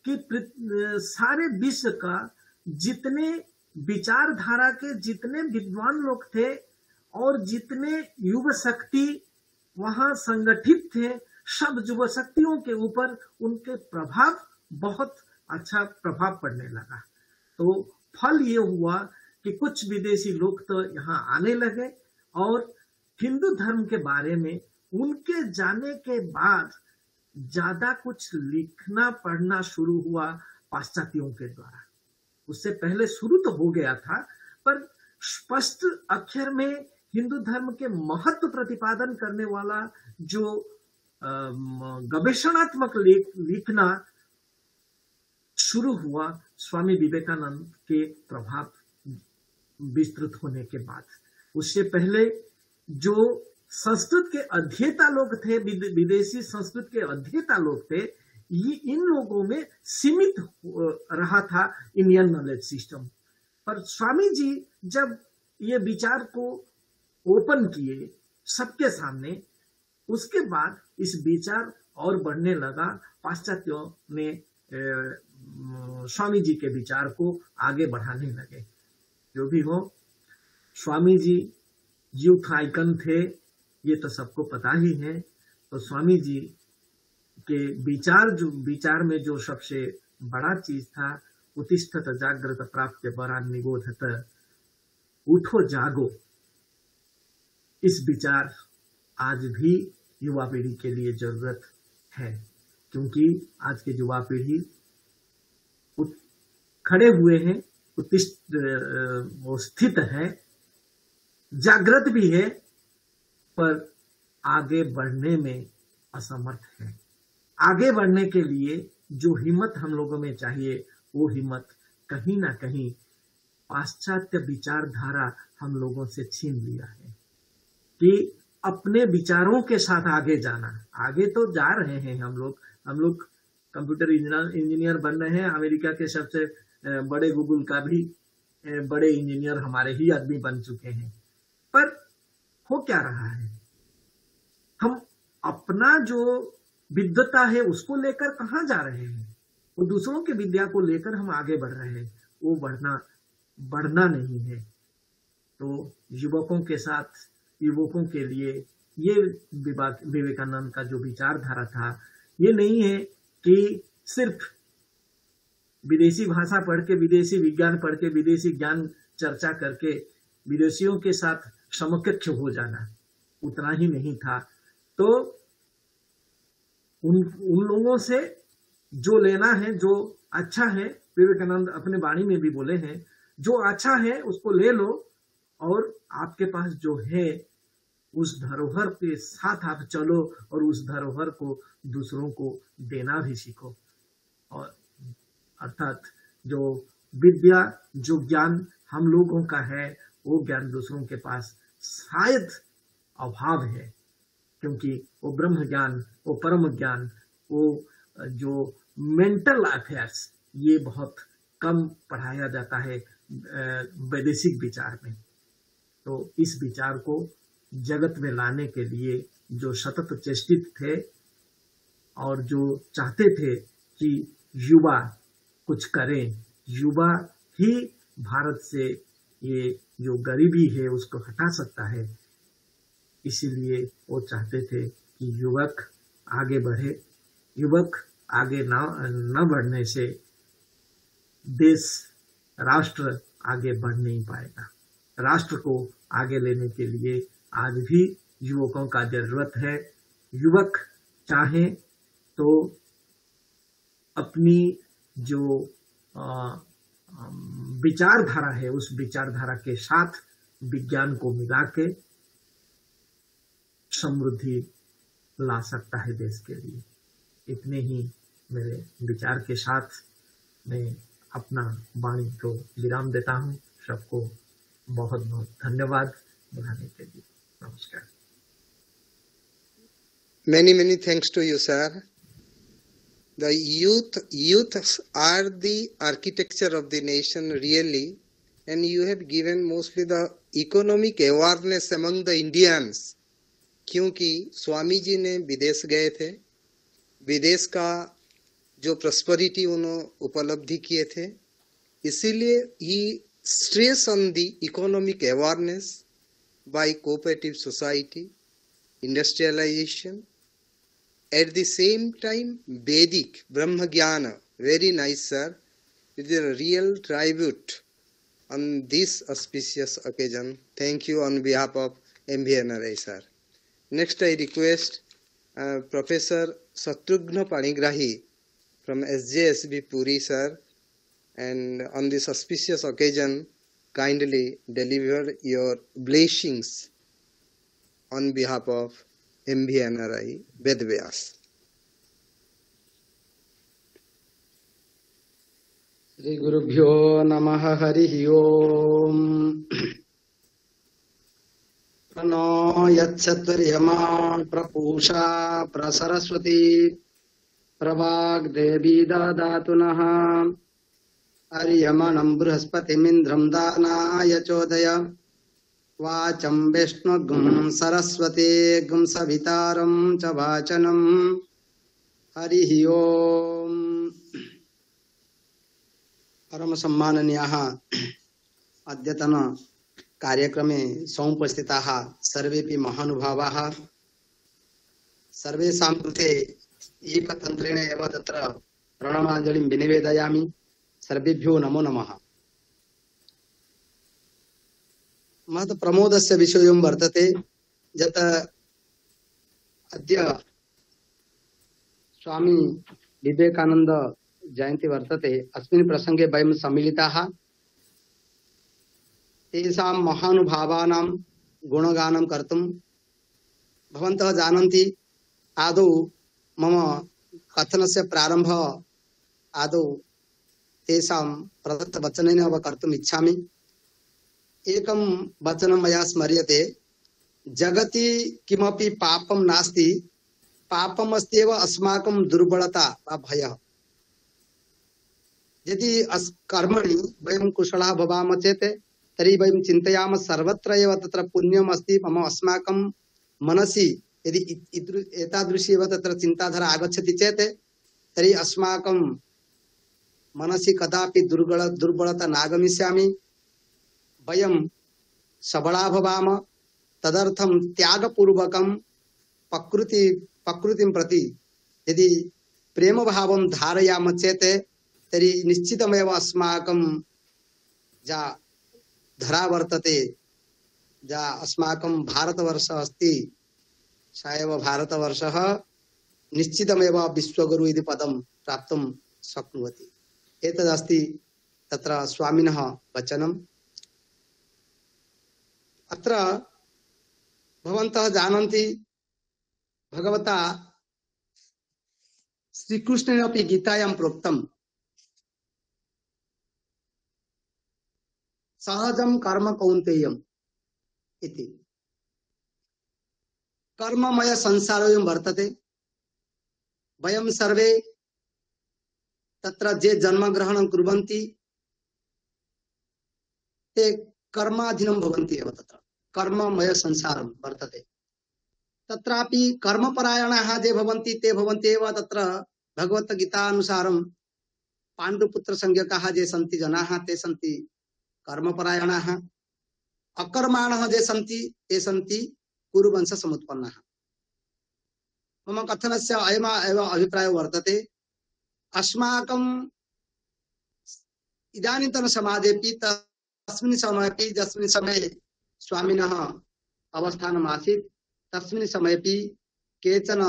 कि सारे विश्व का जितने विचारधारा के जितने विद्वान लोग थे और जितने युवा शक्ति वहां संगठित थे, सब युवा शक्तियों के ऊपर उनके प्रभाव, बहुत अच्छा प्रभाव पड़ने लगा। तो फल ये हुआ कि कुछ विदेशी लोग तो यहाँ आने लगे और हिंदू धर्म के बारे में उनके जाने के बाद ज्यादा कुछ लिखना पढ़ना शुरू हुआ पाश्चात्यों के द्वारा। उससे पहले शुरू तो हो गया था, पर स्पष्ट अक्षर में हिंदू धर्म के महत्व प्रतिपादन करने वाला जो गवेषणात्मक लिखना शुरू हुआ स्वामी विवेकानंद के प्रभाव विस्तृत होने के बाद। उससे पहले जो संस्कृत के अध्येता लोग थे, विदेशी संस्कृत के अध्येता लोग थे, ये इन लोगों में सीमित रहा था इंडियन नॉलेज सिस्टम। पर स्वामी जी जब ये विचार को ओपन किए सबके सामने, उसके बाद इस विचार और बढ़ने लगा। पाश्चात्यों ने स्वामी जी के विचार को आगे बढ़ाने लगे। जो भी हो, स्वामी जी यूथ आइकन थे, ये तो सबको पता ही है। तो स्वामी जी के विचार में जो सबसे बड़ा चीज था, उत्तिष्ठत जागृत प्राप्य परान निबोधत, उठो जागो। इस विचार आज भी युवा पीढ़ी के लिए जरूरत है, क्योंकि आज के युवा पीढ़ी खड़े हुए हैं, स्थित है, जागृत भी है, पर आगे बढ़ने में असमर्थ है। आगे बढ़ने के लिए जो हिम्मत हम लोगों में चाहिए, वो हिम्मत कहीं ना कहीं पाश्चात्य विचारधारा हम लोगों से छीन लिया है कि अपने विचारों के साथ आगे जाना। आगे तो जा रहे हैं हम लोग कंप्यूटर इंजीनियर बन रहे हैं। अमेरिका के सबसे बड़े गूगल का भी बड़े इंजीनियर हमारे ही आदमी बन चुके हैं। पर हो क्या रहा है, हम अपना जो विद्वता है उसको लेकर कहाँ जा रहे हैं, वो दूसरों की विद्या को लेकर हम आगे बढ़ रहे हैं, वो बढ़ना नहीं है। तो युवकों के साथ, युवकों के लिए ये विवेकानंद का जो विचारधारा था, ये नहीं है कि सिर्फ विदेशी भाषा पढ़ के, विदेशी विज्ञान पढ़ के, विदेशी ज्ञान चर्चा करके विदेशियों के साथ समकक्ष हो जाना, उतना ही नहीं था। तो उन लोगों से जो लेना है, जो अच्छा है, विवेकानंद अपने वाणी में भी बोले हैं, जो अच्छा है उसको ले लो और आपके पास जो है उस धरोहर के साथ आप चलो और उस धरोहर को दूसरों को देना भी सीखो। और अर्थात जो विद्या, जो ज्ञान हम लोगों का है, वो ज्ञान दूसरों के पास शायद अभाव है, क्योंकि वो ब्रह्म ज्ञान, वो परम ज्ञान, वो जो मेंटल अफेयर्स, ये बहुत कम पढ़ाया जाता है वैदेशिक विचार में। तो इस विचार को जगत में लाने के लिए जो सतत चेष्टित थे और जो चाहते थे कि युवा कुछ करें, युवा ही भारत से ये जो गरीबी है उसको हटा सकता है, इसीलिए वो चाहते थे कि युवक आगे बढ़े। युवक आगे न बढ़ने से देश, राष्ट्र आगे बढ़ नहीं पाएगा। राष्ट्र को आगे लेने के लिए आज भी युवकों का जरूरत है। युवक चाहे तो अपनी जो विचारधारा है, उस विचारधारा के साथ विज्ञान को मिला के समृद्धि ला सकता है देश के लिए। इतने ही मेरे विचार के साथ मैं अपना वाणी को विराम देता हूँ। सबको बहुत बहुत धन्यवाद बुलाने के लिए। नमस्कार। Many thanks to you, sir. The youths are the architecture of the nation, really, and you have given mostly the economic awareness among the Indians. क्योंकि स्वामी जी ने विदेश गए थे, विदेश का जो प्रॉस्पेरिटी उन्होंने उपलब्धि किए थे, इसीलिए he stress on the economic awareness by cooperative society, industrialization. At the same time, Vedic, Brahma Jnana, very nice, sir. It is a real tribute on this auspicious occasion. Thank you on behalf of MVNRI, sir. Next, I request Professor Satrughna Panigrahi from SJSB Puri, sir, and on this auspicious occasion, kindly deliver your blessings on behalf of MVNRI Vedvyas. Shri गुरुभ्यो नमः। हरिः ओम्। प्रणो यच्छत्वर्यमा प्रपूषा प्रसरस्वती प्रवाग्देवी ददातु नः। अर्यमणं बृहस्पतिमिन्द्रं दानाय चोदय। वाचं विष्णुगुं सरस्वतीगुं सवितारं च वाचनं। हरिः ओम्। परम सम्माननीयाः अद्यतन कार्यक्रमे समुपस्थिताः सर्वेपि महानुभावाः, सर्वेषां कृते एकतन्त्रेण एव तत्र प्रणमाञ्जलिं विनिवेदयामि। सर्वेभ्यो नमो नमः। महत् प्रमोदस्य विषयं वर्तते यत् अद्य स्वामी विवेकानंद जयंती वर्तते। अस्मिन् प्रसंगे वयं सम्मिलिताः तेषां महानुभावानां गुणगानं कर्तुं। भवन्तः जानन्ति, आदौ मम कथनस्य प्रारम्भः आदौ तेषां प्रदत्तवचनेन एव कर्तुम् इच्छामि। एकं वचनं मया स्मर्यते, जगति किमपि पापं नास्ति, पापम् अस्त्येव अस्माकं दुर्बलता वा भयः। यदि कर्मणि वयं कुशलाः भवामः चेत् तर्हि वयं चिन्तयामः सर्वत्र एव तत्र पुण्यम् अस्ति, मम अस्माकं मनसि यदि एतादृशी एव तत्र चिन्ताधारा आगच्छति चेत् तर्हि अस्माकं मनसि कदापि दुर्बलता नागमिष्यामि, वयं सबला भवामः। तदर्थं त्यागपूर्वकं प्रकृतिं प्रति यदि प्रेम भावं धारयामः चेत् तर्हि निश्चितमेव अस्माकं जा धरा वर्तते, जा अस्माकं भारतवर्षः अस्ति, स एव भारतवर्षः निश्चितमेव विश्वगुरु इति पदं प्राप्तुं शक्नोति। एतदस्ति तत्र स्वामिनः वचनम्। अत्र भवन्तः जानन्ति, भगवता श्रीकृष्णेन अपि गीतायां प्रोक्तं, सहजं कर्म कौन्तेयम् इति। कर्ममय संसारोऽयं वर्तते। वयं सर्वे तत्र जे जन्मग्रहणं कुर्वन्ति ते कर्माधीनं भवन्ति एव। तत्र कर्ममय संसारं वर्तते। तत्रापि कर्मपरायणाः जे भवन्ति ते भवन्ति एव। तत्र भगवद्गीतानुसारं पाण्डुपुत्रसंज्ञकाः जे सन्ति जनाः ते सन्ति कर्मपरायणाः। अकर्माणः जे सन्ति ते सन्ति कुरुवंशसमुत्पन्नाः। मम कथनस्य अयम् एव अभिप्रायो वर्तते, अस्माकं इदानीन्तन समाजेपि तस्मिन् समयेपि यस्मिन् समये स्वामिनः अवस्थानम् आसीत् तस्मिन् समयेपि केचन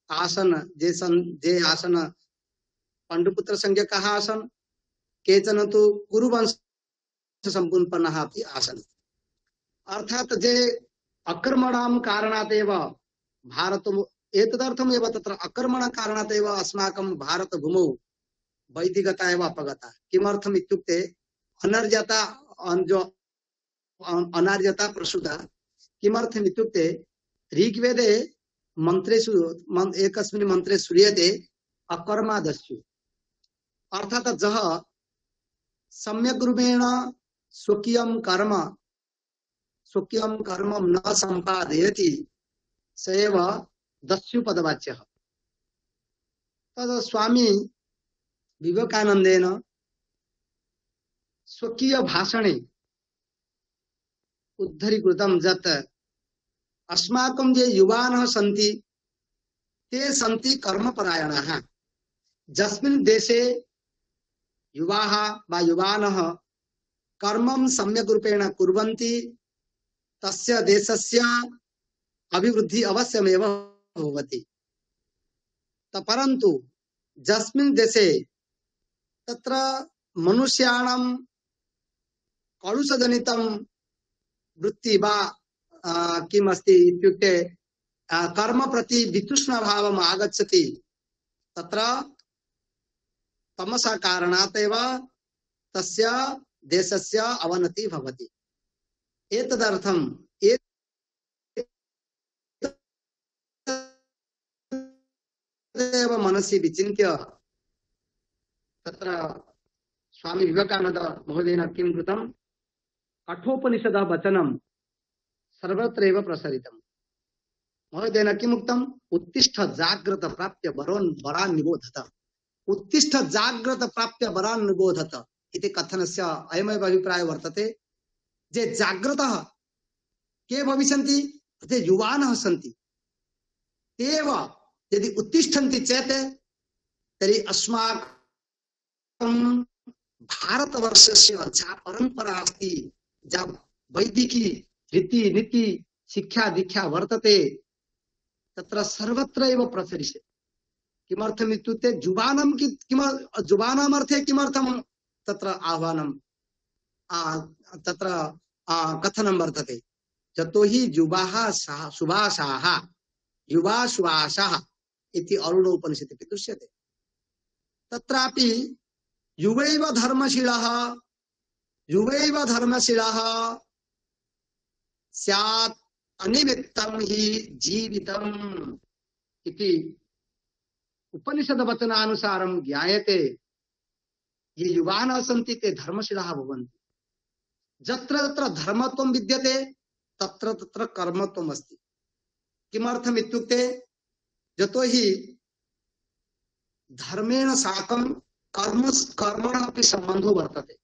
आसन् जे आसन् पाण्डुपुत्रसंज्ञकाः आसन्, केचन तु कुरुवंश संपूर्णपन्नः अपि आसन्। अर्थात् जे अकर्मणां कारणात् एव भारतम् एतदर्थमेव तत्र अकर्मण कारणात् एव अस्माकं भारतभूमौ वैदिकता एव अपगता। किमर्थम् इत्युक्ते अनार्यता प्रसूता। किमर्थम् इत्युक्ते ऋग्वेदे मन्त्रेषु एकस्मिन् मन्त्रे श्रूयते अकर्मादस्यु। अर्थात् जः सम्यक् रूपेण स्वकीयं कर्म न सम्पादयति स एव दस्युपदवाच्यः। तद् स्वामी विवेकानन्देन स्वकीय भाषणे उद्धरीकृतं यत् अस्माकं ये युवानः सन्ति ते सन्ति कर्मपरायणाः। यस्मिन् देशे युवाः वा युवानः कर्मं सम्यक् रूपेण कुर्वन्ति तस्य देशस्य अभिवृद्धि अवश्यमेव भवति। परन्तु यस्मिन् देशे तत्र मनुष्याणां कलुषजनितं वृत्ति वा किम् अस्ति इत्युक्ते कर्म प्रति वितृष्णभावम् आगच्छति, तत्र तमसा कारणात् एव तस्य देशस्य अवनति भवति। एतदर्थं एव मनसि विचिन्त्य तत्र स्वामी विवेकानंद महोदयेन किं कृतं, कठोपनिषदः वचनं सर्वत्र एव प्रसरितं। महोदयेन किम् उक्तम्, उत्तिष्ठ जाग्रत प्राप्य वरान् निबोधत। उत्तिष्ठ जाग्रत प्राप्य वरान् निबोधत इति कथनस्य अयमेव अभिप्रायः वर्तते। जे जाग्रतः के भविष्यन्ति, ते युवानः सन्ति, ते एव यदि उत्तिष्ठन्ति चेत् तर्हि अस्माकं भारतवर्षस्य या परंपरा अस्ति, या वैदिकी रीति नीति शिक्षा दीक्षा वर्तते, तत्र सर्वत्र एव प्रसरिष्यति। किमर्थम् इत्युक्ते जुबानाम् अर्थे किमर्थं तत्र आह्वानं तत्र कथनं वर्तते, यतो हि युवाः सुभाषाः युवा सुभाषाः इति अरुणोपनिषदि दृश्यते। तत्रापि युवैव धर्मशीलः स्यात् अनिमित्तं हि जीवितम् इति उपनिषद्वचनानुसारं ज्ञायते। ये युवानः सन्ति ते धर्मशीलाः भवन्ति। यत्र तत्र धर्मत्वं विद्यते तत्र तत्र कर्मत्वम् अस्ति। किमर्थम् इत्युक्ते यतोहि धर्मेण साकं कर्मणः अपि सम्बन्धो वर्तते।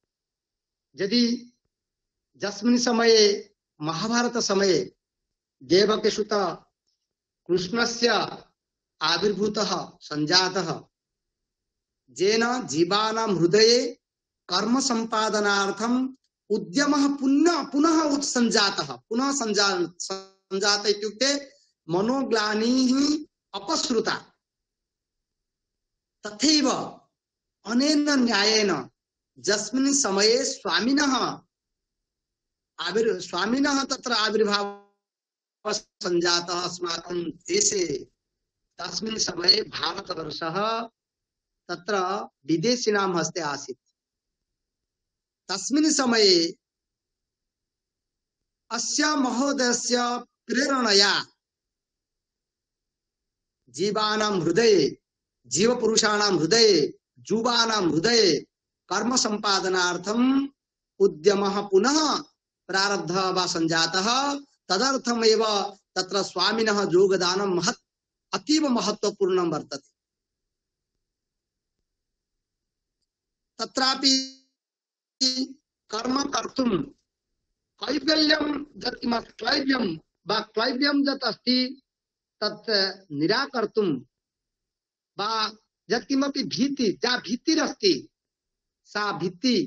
यदि यस्मिन् समये महाभारत समये देवकीसुत कृष्णस्य आविर्भूतः संजातः येन जीवानां हृदये कर्म संपादनार्थम उद्यमः पुनः उत्संजातः पुनः संजात इत्युक्ते मनोग्लानिः अपसृता। तथैव अनेन न्यायेन यस्मिन् समये स्वामिनः तत्र आविर्भावः संजातः अस्माकं देशे, तस्मिन् समये भारतवर्षः तत्र विदेशिनां हस्ते आसीत्। तस्मिन् समये अस्य महोदयस्य प्रेरणया जीवानां हृदये, जीवपुरुषाणां हृदये, युवानां हृदये कर्म संपादनार्थम उद्यमः पुनः प्रारब्धः वा संजातः। तदर्थमेव तत्र स्वामिनः योगदानं अतीव महत्वपूर्णं वर्तते। तत्रापि कर्म कर्तुं क्लैव्यं यत् अस्ति तत् निराकर्तुं वा यत्किमपि भीतिरस्ति सा भित्ति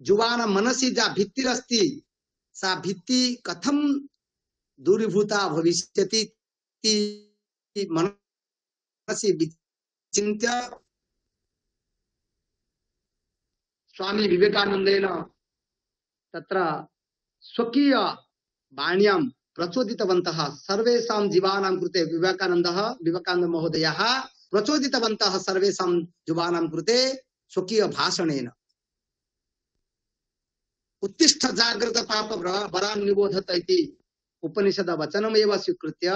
युवानां मनसि या भित्तिरस्ति सा भित्ति कथं दूरीभूता भविष्यति मनसि विचिन्त्य स्वामी विवेकानंदेन तत्र स्वकीय वाण्यां प्रचोदितवन्तः सर्वेषां जीवानां कृते। विवेकानंद महोदयः प्रचोदितवन्तः सर्वेषां युवानां कृते स्वकीय भाषणेन। उत्तिष्ठ जागृत पाप वरान् निबोधत इति उपनिषद वचनमेव स्वीकृत्य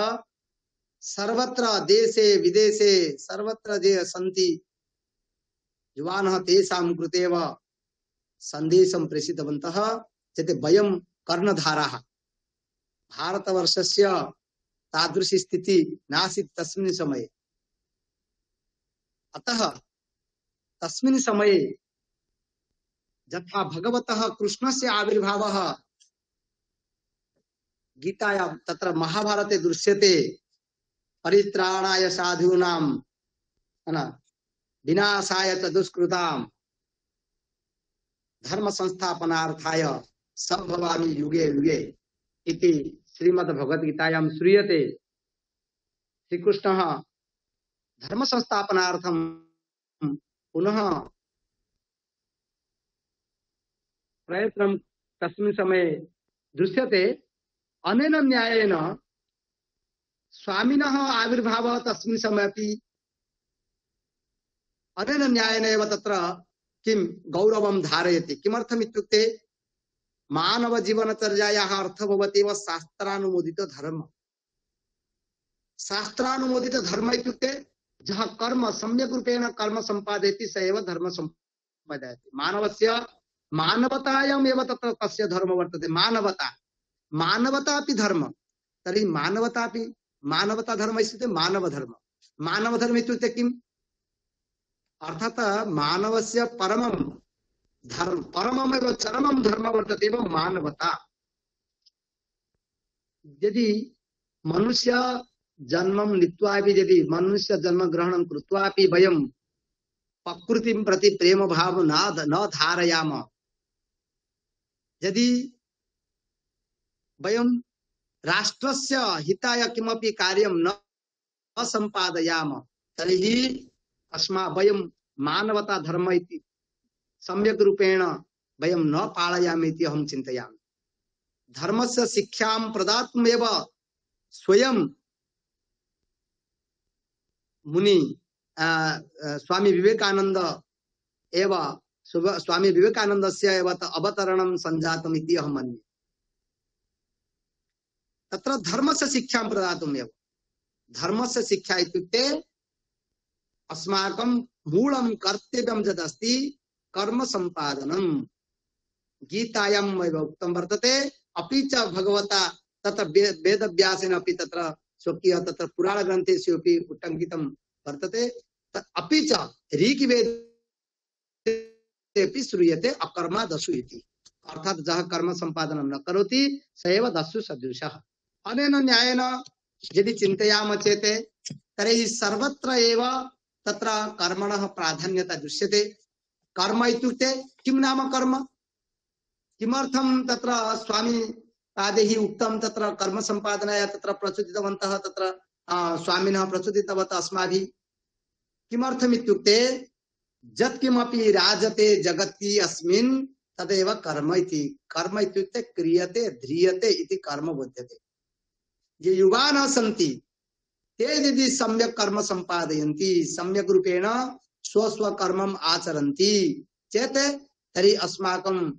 सर्वत्र देशे विदेशे सर्वत्र ये सन्ति युवानः तेषां कृतेव सन्देशं प्रेषितवन्तः। यत् वयं कर्णधाराः, भारतवर्षस्य तादृशी स्थितिः नासीत् तस्मिन् समये। अतः तस्मिन् समये यथा भगवतः कृष्णस्य आविर्भावः गीतायां तत्र महाभारते दृश्यते। परित्राणाय साधूनां विनाशाय च दुष्कृतां धर्म संस्थापनार्थाय संभवामि युगे युगे इति श्रीमद् भगवद्गीतायां श्रूयते। श्रीकृष्णः धर्म संस्थापनार्थं पुनः प्रयत्नं तस्मिन् समये दृश्यते। अनेन न्यायेन स्वामिनः आविर्भावः तस्मिन् समयेपि अनेन न्यायेन एव तत्र किं गौरवं धारयति। किमर्थम् इत्युक्ते मानव जीवनचर्यायाः अर्थः भवति एव शास्त्रानुमोदित धर्म। शास्त्रानुमोदित धर्म इत्युक्ते जहाँ कर्म सम्यक् रूपेण कर्म संपादयति स एव धर्म संपादयति। मानवतायाम् एव तत्र तस्य धर्म वर्तते। मानवता अपि धर्म। तर्हि मानवता धर्म इत्युक्ते मानवधर्म। मानवधर्म इत्युक्ते किम्? अर्थात मानवस्य परममेव चरमं धर्म वर्तते एव मानवता। यदि मनुष्य जन्मं नीत्वापि यदि मनुष्य जन्म ग्रहणं कृत्वापि वयं प्रकृतिं प्रति प्रेम भाव न धारयामः, यदि वयं राष्ट्रस्य हिताय किमपि कार्यं न संपादयामः तर्हि वयं मानवता धर्म इति सम्यक् रूपेण वयं न पालयामि इति अहं चिन्तयामि। धर्मस्य शिक्षां प्रदातुमेव स्वयं मुनि स्वामी विवेकानंद एव स्वामी विवेकानन्दस्य एव अवतरणं सञ्जातम् इति अहं मन्ये। तत्र धर्मस्य शिक्षां प्रदातुमेव। धर्मस्य शिक्षा इत्युक्ते अस्माकं मूलं कर्तव्यं यदस्ति कर्म सम्पादनं। गीतायाम् एव उक्तं वर्तते, अपि च भगवता तत्र वेदव्यासेन अपि तत्र स्वकीय तत्र पुराणग्रन्थेषु अपि उट्टङ्कितं वर्तते। अपि च ऋग्वेदे श्रूयते अकर्मा दशु इति, अर्थात जः कर्म संपादनं न करोति स एव दस्यु सदृशः। अनेन न्यायेन यदि चिन्तयामः चेत् तर्हि सर्वत्र एव तत्र कर्मणः प्राधान्यता दृश्यते। कर्म इत्युक्ते किं नाम कर्म? किमर्थं तत्र स्वामी पादैः उक्तं तत्र कर्म संपादनाय तत्र प्रचोदितवन्तः, तत्र स्वामिनः प्रचोदितवन्तः अस्माभिः। किमर्थम् इत्युक्ते यत्किमपि राजते जगति अस्मिन् तदेव कर्म इति। कर्म इत्युक्ते क्रियते ध्रियते इति कर्म बोध्यते। ये युवानः सन्ति ते यदि सम्यक् कर्म सम्पादयन्ति, सम्यक् रूपेण स्वस्वकर्मम् आचरन्ति चेत् तर्हि अस्माकं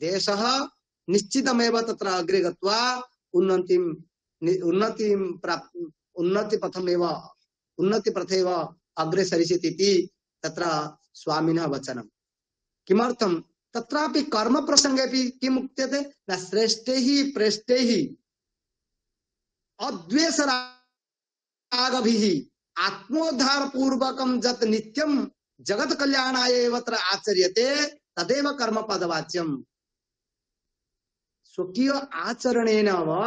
देशः निश्चितमेव तत्र अग्रे गत्वा उन्नतिपथेव अग्रे सरिष्यति इति तत्र स्वामिनः वचनं। किमर्थं तत्रापि कर्म प्रसंगेपि किम् उच्यते न श्रेष्ठैः प्रेष्ठैः अद्वेषरागभिः आत्मोद्धार पूर्वकं यत् नित्यं जगत कल्याणाय एव तत्र आचर्यते तदेव कर्म पदवाच्यम्। स्वकीय आचरणेन वा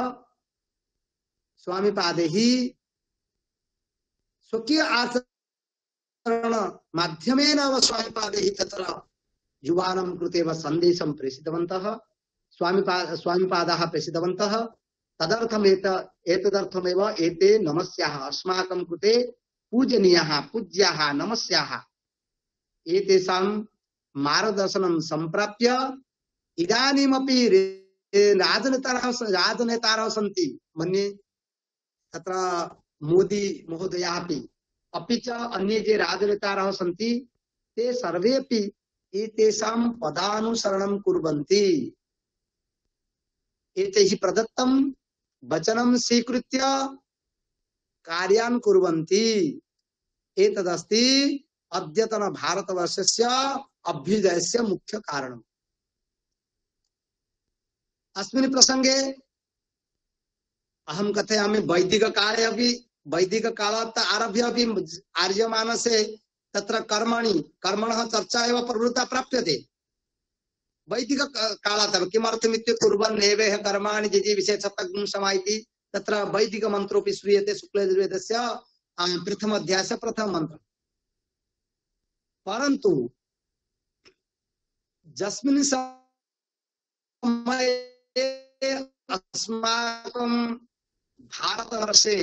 स्वामी पादैः स्वकीय आचरण माध्यमेन वा स्वामी पादैः तत्र युवानां कृते वा सन्देशं प्रेषितवन्तः, स्वामीपादाः प्रेषितवन्तः। एतदर्थमेव एते नमस्याः अस्माकं कृते पूजनीयाः पूज्याः नमस्याः। एतेषां मार्गदर्शनं सम्प्राप्य इदानीमपि राजनेतारः सन्ति, मन्ये तत्र मोदी महोदयः अपि च अन्ये ये राजनेतारः सन्ति ते सर्वेपि एतेषां पदानुसरणं कुर्वन्ति। एतैः प्रदत्तं वचनं स्वीकृत्य कार्यान् कुर्वन्ति। एतदस्ति अद्यतन भारतवर्षस्य अभ्युदयस्य मुख्य कारणम्। अस्मिन् प्रसंगे अहं कथयामि वैदिककाले अपि वैदिककालात् आरभ्य अपि आर्यमानसे तत्र कर्मणः चर्चा एव प्रवृत्ता प्राप्यते। वैदिक कालात् किमर्थम् इत्युक्ते कुर्वन्नेवेह कर्माणि जिजीविषे शतघ्नं समा इति तत्र वैदिक मन्त्रोऽपि श्रूयते शुक्लयजुर्वेदस्य प्रथम अध्यायस्य प्रथम मन्त्र। परन्तु यस्मिन् समये अस्माकं भारतवर्षे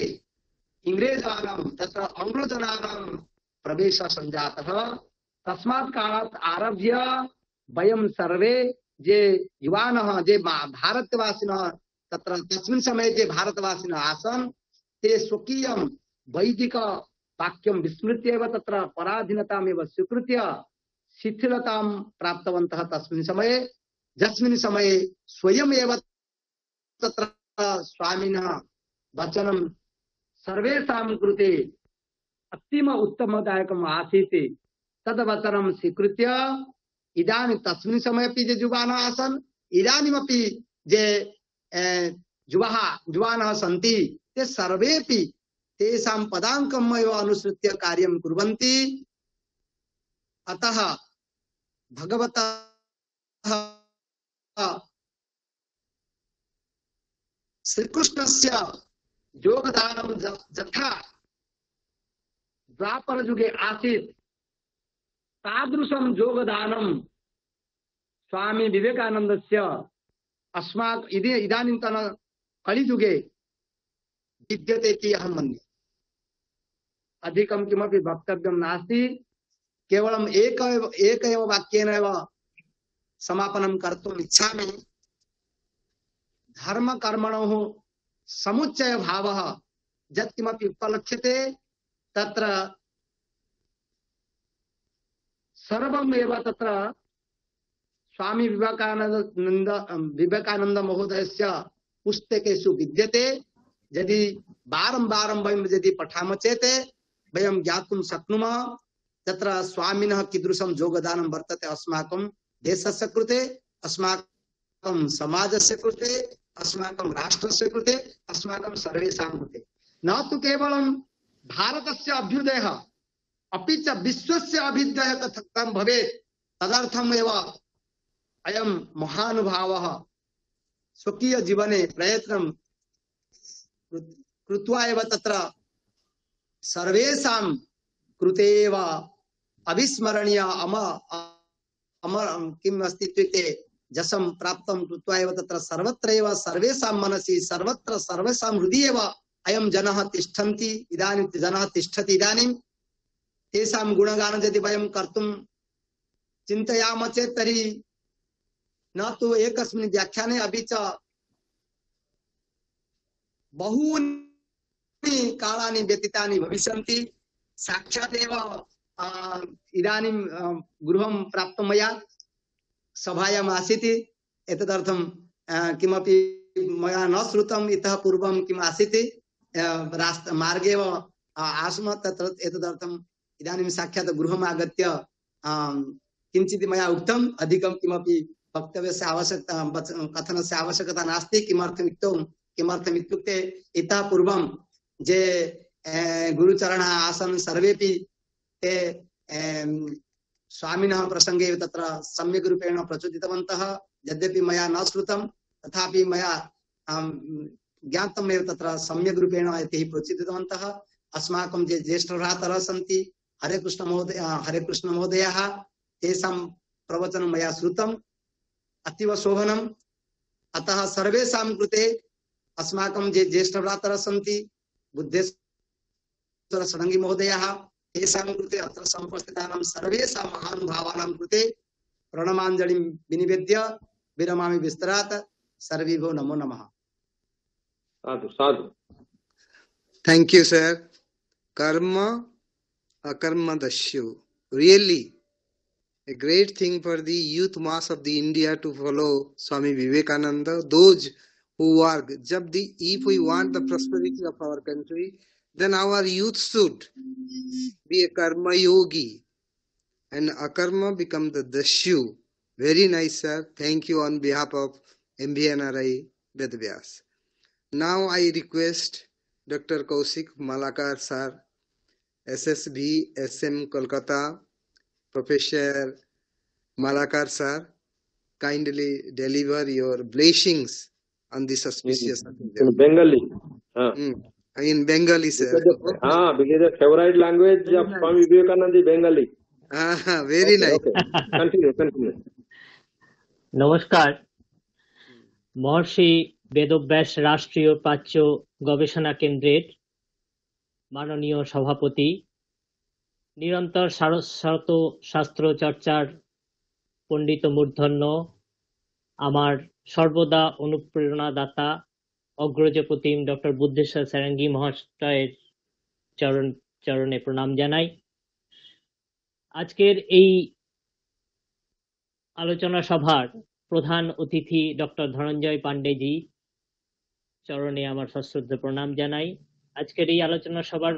इंग्रेजानां तत्र आङ्ग्लजनानां प्रवेशः सञ्जातः, तस्मात् कालात् आरभ्य वयं सर्वे जे युवानः जे भारतवासिनः तत्र तस्मिन् समये जे भारतवासिनः आसन् ते स्वकीयं वैदिक वाक्यं विस्मृत्य एव तत्र पराधीनतामेव स्वीकृत्य शिथिलतां प्राप्तवन्तः तस्मिन् समये, यस्मिन् समये स्वयमेव तत्र स्वामिनः वचनं सर्वेषां कृते अतीव उत्तमदायकम् आसीत्। तद्वचनं स्वीकृत्य इदानीं तस्मिन् समयेपि जे युवानः आसन्, इदानीमपि जे युवानः सन्ति ते सर्वेपि तेषां पदाङ्कम् एव अनुसृत्य कार्यं कुर्वन्ति। अतः भगवतः श्रीकृष्णस्य योगदानं यथा द्वापर युगे आसीत् तादृशं योगदानं स्वामी विवेकानन्दस्य इदानीन्तन कलियुगे विद्यते इति अहं मन्ये। अधिकं किमपि वक्तव्यं नास्ति, केवलम् एक एव वाक्येन एव समापनं कर्तुम् इच्छामि। धर्म कर्मणोः समुच्चय भावः यत्किमपि उपलक्ष्यते तत्र सर्वम एव तत्र स्वामी विवेकानंद महोदयस्य पुस्तकेषु विद्यते। यदि बारं वयं यदि पठामः चेत् वयं ज्ञातुं शक्नुमः तत्र स्वामिनः कीदृशं योगदानं वर्तते अस्माकं देशस्य कृते, अस्माकं समाजस्य कृते, अस्माकं राष्ट्रस्य कृते, अस्माकं सर्वेषां कृते। न तु केवलं भारतस्य अभ्युदयः अपि च विश्वस्य अभ्युदयः कथं भवेत् तदर्थमेव अयं महानुभावः स्वकीय जीवने प्रयत्नं कृत्वा एव तत्र सर्वेषां कृते एव अविस्मरणीय अमर किम् अस्ति इत्युक्ते जसं प्राप्तं कृत्वा एव तत्र सर्वत्र एव सर्वेषां मनसि सर्वत्र सर्वेषां हृदि एव अयं जनः तिष्ठन्ति। इदानीं जनः तिष्ठति। इदानीं तेषां गुणगानं यदि वयं कर्तुं चिन्तयामः चेत् तर्हि न तु एकस्मिन् व्याख्याने अपि च बहूनि कालानि व्यतीतानि भविष्यन्ति। साक्षात् एव इदानीं गृहं प्राप्तं मया सभायाम् आसीत्। एतदर्थं किमपि मया न श्रुतम् इतः पूर्वं किम् आसीत् मार्गे एव आस्म तत्र। एतदर्थम् इदानीं साक्षात् गृहम् आगत्य किञ्चित् मया उक्तम्। अधिकं किमपि वक्तव्यस्य आवश्यकता कथनस्य आवश्यकता नास्ति। किमर्थम् इत्युक्ते इतः पूर्वं जे गुरुचरणः आसन् सर्वेपि ते स्वामिनः प्रसंगे तत्र सम्यक् रूपेण प्रचोदितवन्तः। यद्यपि मया न श्रुतं तथापि मया ज्ञातमेव तत्र सम्यक् रूपेण ते प्रचोदितवन्तः। अस्माकं ये ज्येष्ठभ्रातरः सन्ति हरेकृष्ण महोदयः तेषां प्रवचनं मया श्रुतम्। अतीव शोभनम्। अतः सर्वेषां कृते अस्माकं ये ज्येष्ठभ्रातरः सन्ति बुद्धेश्वर षडङ्गी महोदयः तेषां कृते अत्र समुपस्थितानां सर्वेषां महानुभावानां कृते प्रणमाञ्जलिं विनिवेद्य विरमामि विस्तरात्। सर्वेभ्यो नमो नमः। साधु साधु। Thank you, sir. Karma akarma dasyu. Really a great thing for the youth mass of the India to follow Swami Vivekananda. Those who work, if we want the prosperity of our country, then our youth should be a karma yogi and akarma become the dasyu. Very nice, sir. Thank you on behalf of MVNRI Vedvyas. Now I request Dr. Kaushik Malakar sir, SSB SM Kolkata, Professor Malakar sir, kindly deliver your blessings on this auspicious occasion. In Bengali. In Bengali, sir. Because the favorite language of Swami Vivekananda is Bengali. Very nice. Okay. Continue. নমস্কার। মহর্ষি বেদব্যাস রাষ্ট্রীয় প্রাচ্য গবেষণা কেন্দ্রের মাননীয় সভাপতি, নিরন্তর সারস্বত শাস্ত্র চর্চার পণ্ডিত মূর্ধন্য, আমার সর্বদা অনুপ্রেরণাদাতা অগ্রজ প্রতিম ডক্টর বুদ্ধেশ্বর সারাঙ্গী মহাশয়ের চরণে প্রণাম জানাই। আজকের এই আলোচনা সভার প্রধান অতিথি ডক্টর ধনঞ্জয় পান্ডেজি চরণে আমার সশ্রদ্ধ প্রণাম জানাই। আজকের এই আলোচনা সভার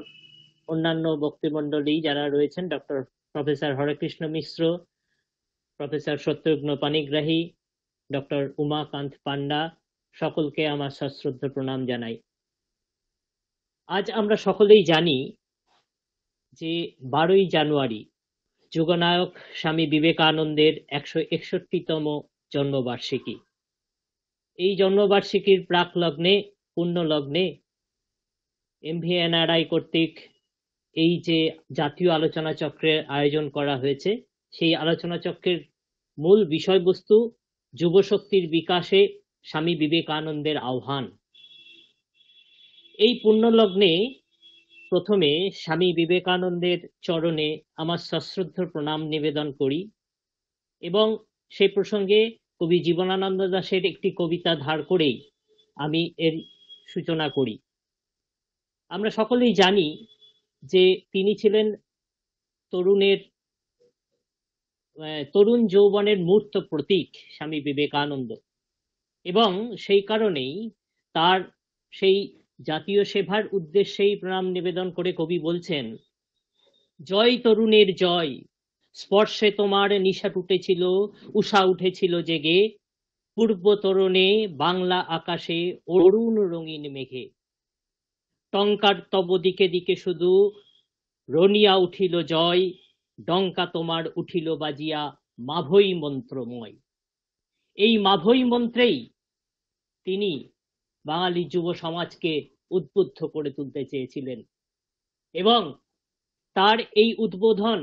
অন্যান্য বক্তৃমণ্ডলী যারা রয়েছেন, ডক্টর প্রফেসর হরেকৃষ্ণ মিশ্র, প্রফেসর সত্যঘ্ন পানিগ্রাহী, ডক্টর উমাকান্ত পান্ডা, সকলকে আমার সশ্রদ্ধ প্রণাম জানাই। আজ আমরা সকলেই জানি যে 12ই জানুয়ারি যুগনায়ক স্বামী বিবেকানন্দের 161তম জন্মবার্ষিকী। এই জন্মবার্ষিকীর প্রাক লগ্নে, পূর্ণ লগ্নে MVNRI কর্তৃক এই যে জাতীয় আলোচনা চক্রের আয়োজন করা হয়েছে, সেই আলোচনা চক্রের মূল বিষয়বস্তু যুবশক্তির বিকাশে স্বামী বিবেকানন্দের আহ্বান। এই পূর্ণ লগ্নে প্রথমে স্বামী বিবেকানন্দের চরণে আমার সশ্রদ্ধ প্রণাম নিবেদন করি এবং সেই প্রসঙ্গে কবি জীবনানন্দ দাশের একটি কবিতা ধার করেই আমি এর সূচনা করি। আমরা সকলেই জানি যে তিনি ছিলেন তরুণের তরুণ যৌবনের মূর্ত প্রতীক স্বামী বিবেকানন্দ, এবং সেই কারণেই তার সেই জাতীয় সেবার উদ্দেশ্যেই প্রণাম নিবেদন করে কবি বলছেন, জয় তরুণের জয়, স্পর্শে তোমার নিশা টুটেছিল, উষা উঠেছিল জেগে, পূর্ব তরুণে বাংলা আকাশে অরুণ রঙিন মেঘে, টঙ্কার তব দিকে দিকে শুধু রনিয়া উঠিল জয়, ডঙ্কা তোমার উঠিল বাজিয়া মাভৈ মন্ত্রময়। এই মাভৈ মন্ত্রেই তিনি বাঙালি যুব সমাজকে উদ্বুদ্ধ করে তুলতে চেয়েছিলেন, এবং তার এই উদ্বোধন,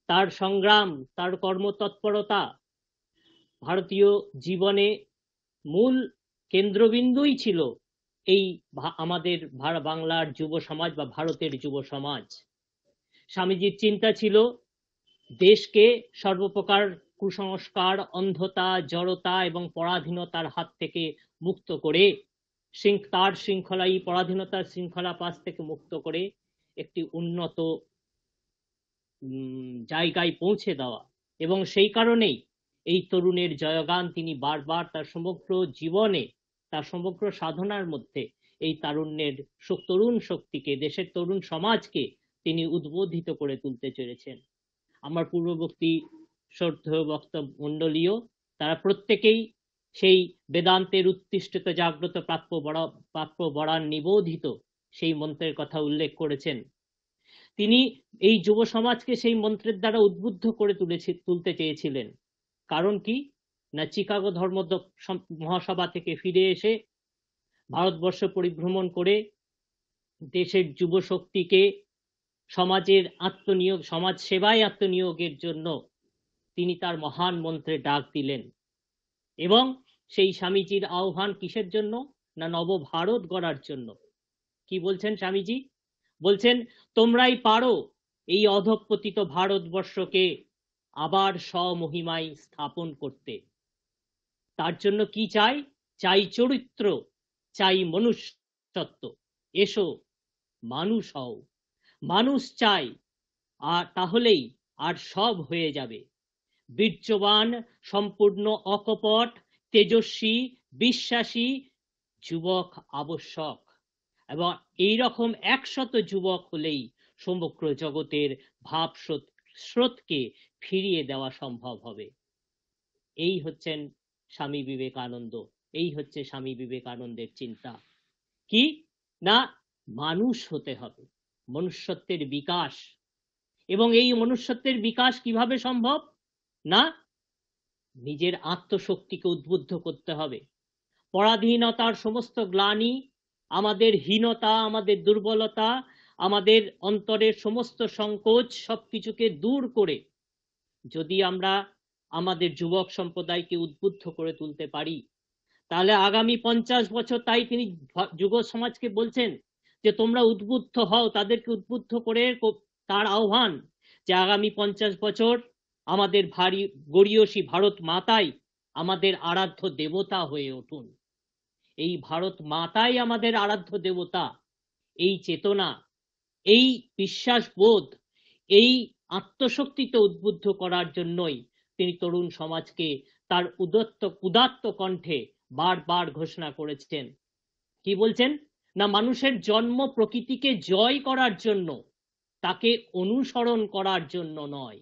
তার সংগ্রাম, তার কর্মতৎপরতা ভারতীয় জীবনে মূল কেন্দ্রবিন্দুই ছিল এই আমাদের বাংলার যুব সমাজ বা ভারতের যুব সমাজ। স্বামীজির চিন্তা ছিল দেশকে সর্বপ্রকার কুসংস্কার, অন্ধতা, জড়তা এবং পরাধীনতার হাত থেকে মুক্ত করে, তার শৃঙ্খলা, এই পরাধীনতার শৃঙ্খলা পাশ থেকে মুক্ত করে একটি উন্নত জায়গায় পৌঁছে দেওয়া। এবং সেই কারণেই এই তরুণের জয়গান তিনি বারবার তার সমগ্র জীবনে, তার সমগ্র সাধনার মধ্যে এই তারুণ্যের তরুণ শক্তিকে, দেশের তরুণ সমাজকে তিনি উদ্বোধিত করে তুলতে চলেছেন। আমার পূর্ববর্তী শ্রদ্ধেয় বক্তব্য মণ্ডলীয়, তারা প্রত্যেকেই সেই বেদান্তের উত্তিষ্ঠিত জাগ্রত প্রাপ্য বরান নিবোধিত সেই মন্ত্রের কথা উল্লেখ করেছেন। তিনি এই যুব সমাজকে সেই মন্ত্রের দ্বারা উদ্বুদ্ধ করে তুলতে চেয়েছিলেন। কারণ কি না, চিকাগো ধর্ম মহাসভা থেকে ফিরে এসে ভারতবর্ষ পরিভ্রমণ করে দেশের যুব শক্তিকে সমাজের আত্মনিয়োগ, সমাজ সেবায় আত্মনিয়োগের জন্য তিনি তার মহান মন্ত্রে ডাক দিলেন। এবং সেই স্বামীজির আহ্বান কিসের জন্য না, নবভারত গড়ার জন্য। কি বলছেন স্বামীজি? বলছেন, তোমরাই পারো এই অধঃপতিত ভারতবর্ষকে আবার স্বমহিমায় স্থাপন করতে। তার জন্য কি চাই? চাই চরিত্র, চাই মনুষ্যত্ব। এসো মানুষ হও, মানুষ চাই, আর তাহলেই আর সব হয়ে যাবে। বীর্যবান, সম্পূর্ণ অকপট, তেজস্বী, বিশ্বাসী যুবক আবশ্যক। এবং এইরকম 100 যুবক হলেই সমগ্র জগতের ভাব স্রোতকে ফিরিয়ে দেওয়া সম্ভব হবে। এই হচ্ছেন স্বামী বিবেকানন্দ, এই হচ্ছে স্বামী বিবেকানন্দের চিন্তা। কি না, মানুষ হতে হবে, মনুষ্যত্বের বিকাশ। এবং এই মনুষ্যত্বের বিকাশ কিভাবে সম্ভব না, নিজের আত্মশক্তিকে উদ্বুদ্ধ করতে হবে। পরাধীনতার সমস্ত গ্লানি, আমাদের হীনতা, আমাদের দুর্বলতা, আমাদের অন্তরের সমস্ত সংকোচ সবকিছুকে দূর করে যদি আমরা আমাদের যুবক সম্প্রদায়কে উদ্বুদ্ধ করে তুলতে পারি, তাহলে আগামী 50 বছর, তাই তিনি যুব সমাজকে বলছেন যে তোমরা উদ্বুদ্ধ হও, তাদেরকে উদ্বুদ্ধ করে তার আহ্বান যে আগামী 50 বছর আমাদের গড়িয়সী ভারত মাতাই আমাদের আরাধ্য দেবতা হয়ে উঠুন। এই ভারত মাতাই আমাদের আরাধ্য দেবতা, এই চেতনা, এই বিশ্বাস বোধ, এই আত্মশক্তিতে উদ্বুদ্ধ করার জন্যই তিনি তরুণ সমাজকে তার উদাত্ত কণ্ঠে বারবার ঘোষণা করেছেন। কি বলছেন না, মানুষের জন্ম প্রকৃতিকে জয় করার জন্য, তাকে অনুসরণ করার জন্য নয়।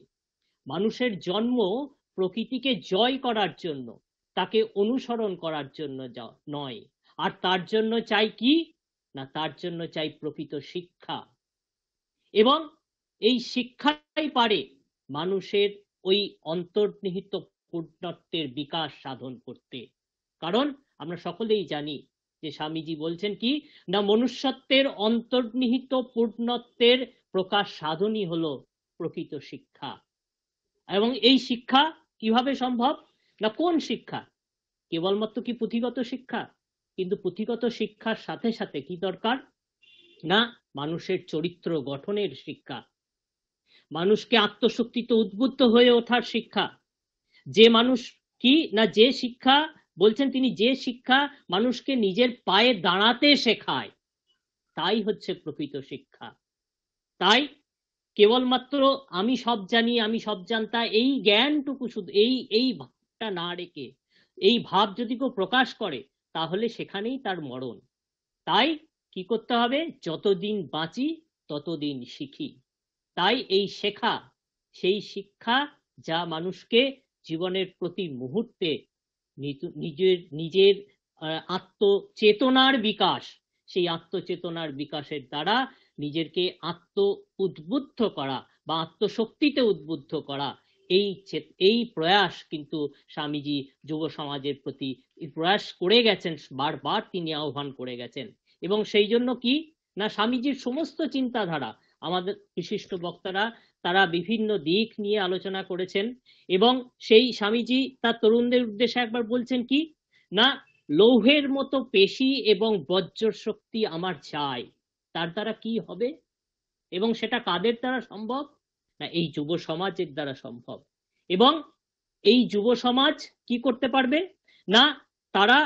মানুষের জন্ম প্রকৃতিকে জয় করার জন্য, তাকে অনুসরণ করার জন্য নয়। আর তার জন্য চাই কি না, তার জন্য চাই প্রকৃত শিক্ষা। এবং এই শিক্ষাই পারে মানুষের ওই অন্তর্নিহিত পূর্ণত্বের বিকাশ সাধন করতে। কারণ আমরা সকলেই জানি যে স্বামীজি বলছেন কি না, মনুষ্যত্বের অন্তর্নিহিত পূর্ণত্বের প্রকাশ সাধনই হলো প্রকৃত শিক্ষা। এবং এই শিক্ষা কিভাবে সম্ভব না, কোন শিক্ষা? কেবলমাত্র কি পুঁথিগত শিক্ষা? কিন্তু পুঁথিগত শিক্ষার সাথে সাথে কি দরকার না, মানুষের চরিত্র গঠনের শিক্ষা, মানুষকে আত্মশক্তিতে উদ্বুদ্ধ হয়ে ওঠার শিক্ষা। যে মানুষ কি না, যে শিক্ষা বলছেন তিনি, যে শিক্ষা মানুষকে নিজের পায়ে দাঁড়াতে শেখায়, তাই হচ্ছে প্রকৃত শিক্ষা। তাই কেবলমাত্র আমি সব জানি, আমি সব জানতা, এই জ্ঞানটুকু শুধু, এই ভাবটা না রেখে, এই ভাব যদি কেউ প্রকাশ করে তাহলে সেখানেই তার মরণ। তাই কি করতে হবে? যতদিন বাঁচি ততদিন শিখি। তাই এই শেখা, সেই শিক্ষা যা মানুষকে জীবনের প্রতি মুহূর্তে নিজের আত্মচেতনার বিকাশ, সেই আত্মচেতনার বিকাশের দ্বারা নিজেকে উদ্বুদ্ধ করা বা আত্মশক্তিতে উদ্বুদ্ধ করা, এই প্রয়াস কিন্তু স্বামীজি যুব সমাজের প্রতি প্রয়াস করে গেছেন, বারবার তিনি আহ্বান করে গেছেন। এবং সেই জন্য কি না, স্বামীজির সমস্ত চিন্তাধারা আমাদের বিশিষ্ট বক্তারা তারা বিভিন্ন দিক নিয়ে আলোচনা করেছেন। এবং সেই স্বামীজি তার তরুণদের উদ্দেশ্যে একবার বলছেন কি না, লৌহের মতো পেশি এবং বজ্র শক্তি আমার চাই। তার দ্বারা কি হবে এবং সেটা কাদের দ্বারা সম্ভব? না, এই যুব সমাজের দ্বারা সম্ভব। এবং এই যুব সমাজ কি করতে পারবে না, তারা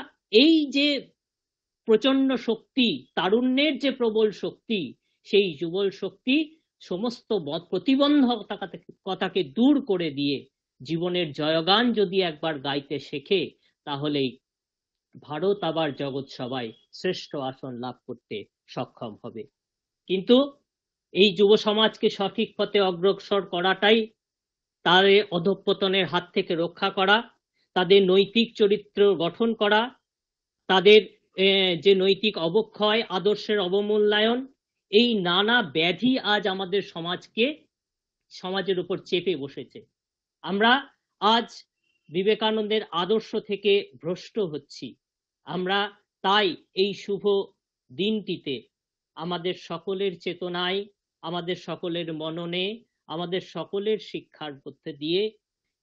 এই যে প্রচন্ড শক্তি, তারুণ্যের যে প্রবল শক্তি, সেই যুবল শক্তি সমস্ত প্রতিবন্ধকতাকে দূর করে দিয়ে জীবনের জয়গান যদি একবার গাইতে শেখে, তাহলেই ভারত আবার জগৎ সভায় শ্রেষ্ঠ আসন লাভ করতে সক্ষম হবে। কিন্তু এই যুব সমাজকে সঠিক পথে অগ্রসর করাটাই, তাদের অধঃপতনের হাত থেকে রক্ষা করা, তাদের নৈতিক চরিত্র গঠন করা, তাদের যে নৈতিক অবক্ষয়, আদর্শের অবমূল্যায়ন, এই নানা ব্যাধি আজ আমাদের সমাজের উপর চেপে বসেছে। আমরা আজ বিবেকানন্দের আদর্শ থেকে ভ্রষ্ট হচ্ছি। আমরা তাই এই শুভ দিনটিতে আমাদের সকলের চেতনায়, আমাদের সকলের মননে, আমাদের সকলের শিক্ষার মধ্যে দিয়ে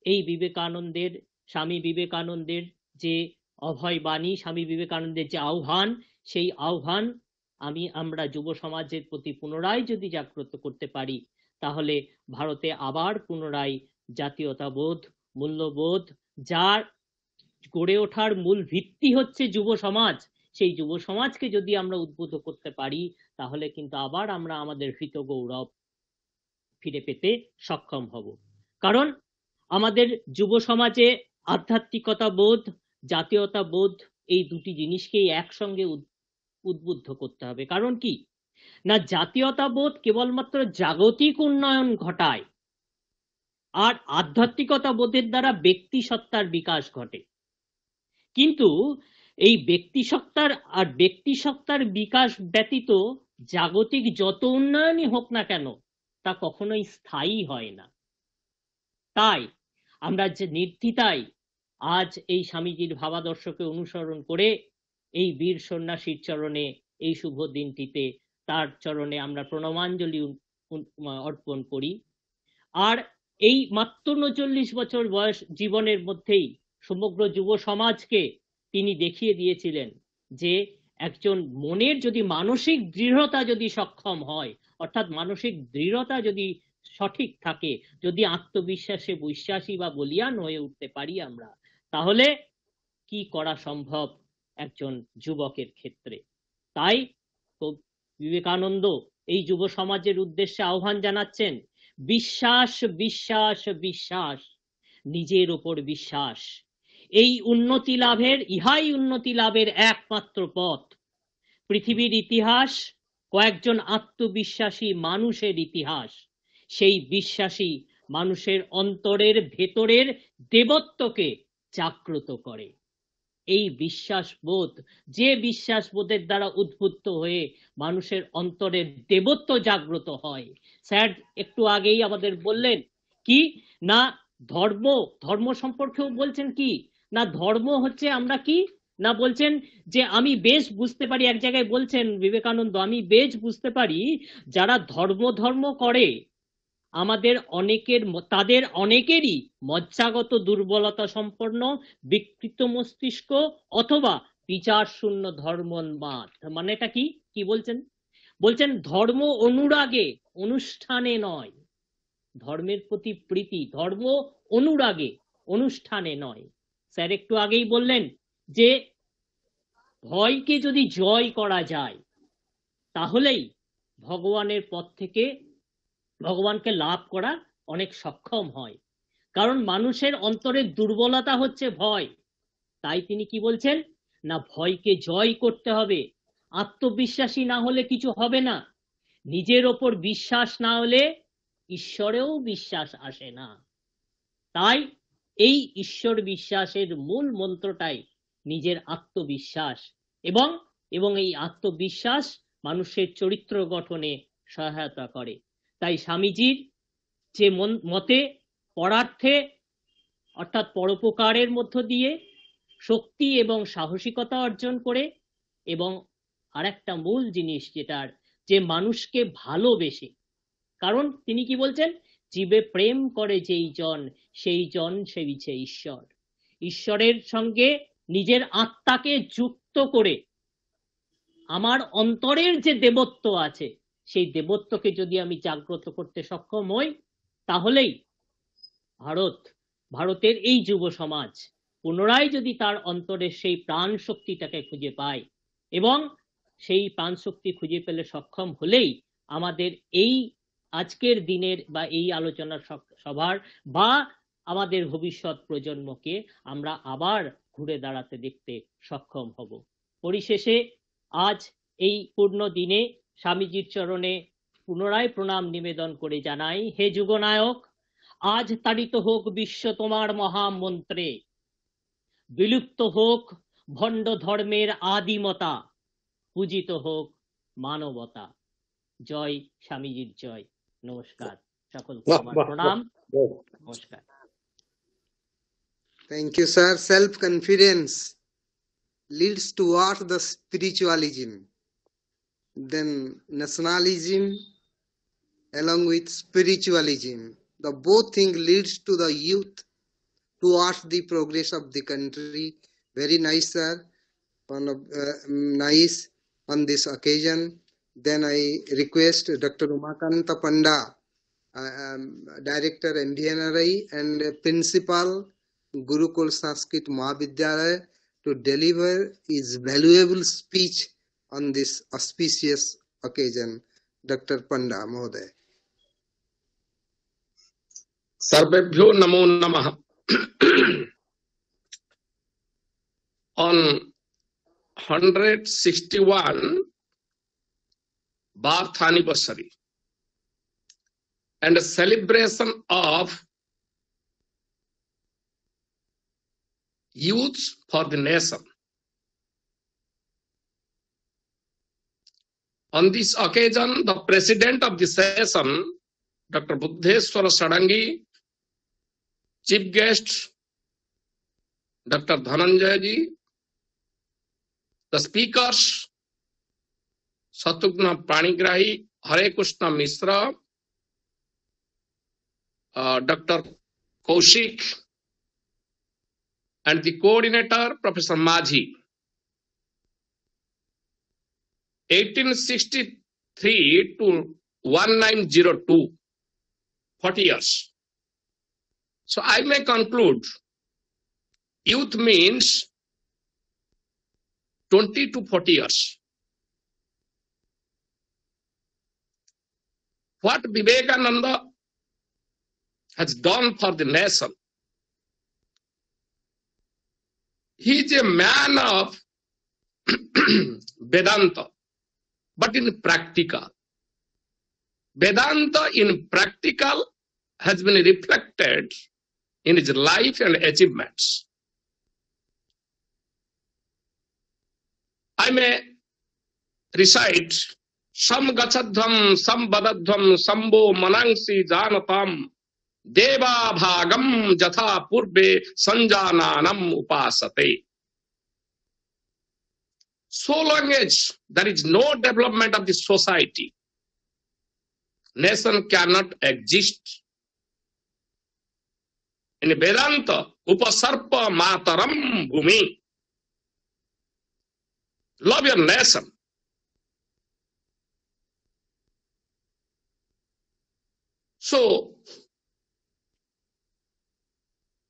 এই বিবেকানন্দের, স্বামী বিবেকানন্দের যে অভয় বাণী, স্বামী বিবেকানন্দের যে আহ্বান, সেই আহ্বান আমরা যুব সমাজের প্রতি পুনরায় যদি জাগ্রত করতে পারি, তাহলে ভারতে আবার পুনরায় জাতীয়তাবোধ, মূল্যবোধ, যার গড়ে ওঠার মূল ভিত্তি হচ্ছে যুব সমাজ, সেই যুব সমাজকে যদি আমরা উদ্বুদ্ধ করতে পারি, তাহলে কিন্তু আবার আমরা আমাদের হৃত গৌরব ফিরে পেতে সক্ষম হব। কারণ আমাদের যুব সমাজে আধ্যাত্মিকতা বোধ, জাতীয়তা বোধ, এই দুটি জিনিসকেই একসঙ্গে উদ্বুদ্ধ করতে হবে। কারণ কি না, জাতীয়তা বোধ কেবলমাত্র জাগতিক উন্নয়ন ঘটায়, আর আধ্যাত্মিকতা বোধের দ্বারা ব্যক্তি সত্তার বিকাশ ঘটে। কিন্তু এই ব্যক্তি সত্তার বিকাশ ব্যতীত জাগতিক যত উন্নয়নই হোক না কেন, তা কখনোই স্থায়ী হয় না। তাই আমরা যে নির্দ্বিধায় আজ এই স্বামীজির ভাবাদর্শকে অনুসরণ করে এই বীর সন্ন্যাসীর চরণে, এই শুভ দিনটিতে তার চরণে আমরা প্রণামাঞ্জলি অর্পণ করি। আর এই মাত্র 39 বছর বয়স জীবনের মধ্যেই সমগ্র যুব সমাজকে তিনি দেখিয়ে দিয়েছিলেন যে একজন মনের যদি মানসিক দৃঢ়তা যদি সক্ষম হয়, অর্থাৎ মানসিক দৃঢ়তা যদি সঠিক থাকে, যদি আত্মবিশ্বাসে বিশ্বাসী বা বলিয়ান হয়ে উঠতে পারি আমরা, তাহলে কি করা সম্ভব একজন যুবকের ক্ষেত্রে। তাই বিবেকানন্দ এই যুব সমাজের উদ্দেশ্যে আহ্বান জানাচ্ছেন, বিশ্বাস বিশ্বাস বিশ্বাস, নিজের উপর বিশ্বাস। এই উন্নতি লাভের, ইহাই উন্নতি লাভের একমাত্র পথ। পৃথিবীর ইতিহাস কয়েকজন আত্মবিশ্বাসী মানুষের ইতিহাস। সেই বিশ্বাসী মানুষের অন্তরের ভেতরের দেবত্বকে জাগ্রত করে। এই বিশ্বাসবোধ, যে বিশ্বাসবোধের দ্বারা উদ্বুদ্ধ হয়ে মানুষের অন্তরের দেবত্ব জাগ্রত হয়। স্যার একটু আগেই আমাদের বললেন কি না, ধর্ম সম্পর্কেও বলছেন কি না, ধর্ম হচ্ছে আমরা কি না বলছেন যে আমি বেশ বুঝতে পারি, এক জায়গায় বলছেন বিবেকানন্দ, আমি বেশ বুঝতে পারি যারা ধর্ম করে তাদের অনেকেরই মজ্জাগত দুর্বলতা সম্পন্ন, বিকৃত মস্তিষ্ক অথবা বিচার শূন্য ধর্মোন্মাদ। মানে এটা কি বলছেন ধর্ম অনুরাগে, অনুষ্ঠানে নয়। ধর্মের প্রতি প্রীতি, ধর্ম অনুরাগে, অনুষ্ঠানে নয়। স্যার একটু আগেই বললেন যে ভয়কে যদি জয় করা যায়, তাহলেই ভগবানের পথ থেকে ভগবানকে লাভ করা অনেক সক্ষম হয়। কারণ মানুষের অন্তরের দুর্বলতা হচ্ছে ভয়। তাই তিনি কি বলছেন না, ভয়কে জয় করতে হবে। আত্মবিশ্বাসী না হলে কিছু হবে না। নিজের ওপর বিশ্বাস না হলে ঈশ্বরেও বিশ্বাস আসে না। তাই এই ঈশ্বর বিশ্বাসের মূল মন্ত্রটাই নিজের আত্মবিশ্বাস, এবং এই আত্মবিশ্বাস মানুষের চরিত্র গঠনে সহায়তা করে। তাই স্বামীজির যে মতে পরার্থে অর্থাৎ পরোপকারের মধ্য দিয়ে শক্তি এবং সাহসিকতা অর্জন করে, এবং আরেকটা মূল জিনিস যেটার যে মানুষকে ভালোবেসে, কারণ তিনি কি বলছেন, জীবে প্রেম করে যেই জন সেই জন সেবিছে ঈশ্বর। ঈশ্বরের সঙ্গে নিজের আত্মাকে যুক্ত করে আমার অন্তরের যে দেবত্ব আছে সেই দেবত্বকে যদি আমি জাগ্রত করতে সক্ষম হই, তাহলেই ভারতের এই যুব সমাজ পুনরায় যদি তার অন্তরের সেই প্রাণ শক্তিটাকে খুঁজে পায়, এবং সেই প্রাণ শক্তি খুঁজে পেলে সক্ষম হলেই আমাদের এই আজকের দিনের বা এই আলোচনা সভার বা আমাদের ভবিষ্যৎ প্রজন্মকে আমরা আবার ঘুরে দাঁড়াতে দেখতে সক্ষম হব। পরিশেষে আজ এই পূর্ণ দিনে স্বামীজির চরণে পুনরায় প্রণাম নিবেদন করে জানাই, হে যুগনায়ক, আজ তাড়িত হোক বিশ্ব তোমার মহামন্ত্রে, বিলুপ্ত হোক ভণ্ড ধর্মের আদিমতা, পূজিত হোক মানবতা। জয় স্বামীজির জয়। নমস্কার, সকলকে আমার প্রণাম। নমস্কার। Thank you, sir. Self-confidence leads towards the spiritualism, then nationalism along with spiritualism. The both thing leads to the youth towards the progress of the country. Very nice, sir. Nice on this occasion. Then I request Dr. Umakanta Panda, Director NDNRI and Principal Gurukul Sanskrit Mahavidyalaya, to deliver his valuable speech on this auspicious occasion. Dr. Panda Mohoday. सर्वेभ्यो नमो नमः। On 161 birth anniversary and a celebration of youth for the nation. On this occasion, the president of the session, Dr. Buddheshwara Sarangi, chief guest, Dr. Dhananjay ji, the speakers, Satugna Panigrahi, Hare Krishna Misra, Dr. Kaushik, and the coordinator, Professor Majhi. 1863 to 1902, 40 years. So I may conclude, youth means 20 to 40 years. What Vivekananda has done for the nation. He is a man of Vedanta, but in practical. Vedanta in practical has been reflected in his life and achievements. I may recite Sam Gachadhvam, Sam Badadhvam, Sambo Manangsi Janatam, Deva Bhagam Jatha Purbe Sanjananam Upasate. So long as there is no development of the society, nation cannot exist. In Vedanta, Upasarpa Mataram Bhumi. Love your nation. So,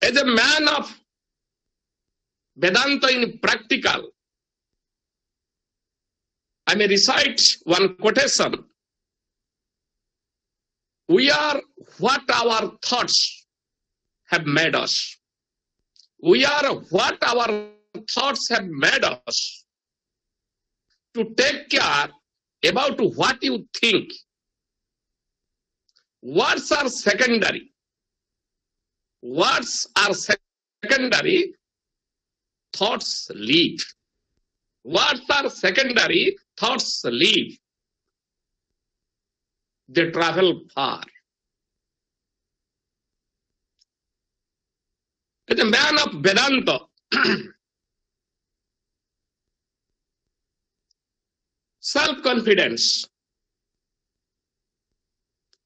as a man of Vedanta in practical, I may recite one quotation We are what our thoughts have made us. We are what our thoughts have made us. To take care about what you think. Words are secondary. Words are secondary. Thoughts lead. Words are secondary. Thoughts lead. They travel far. As a man of Vedanta, self-confidence,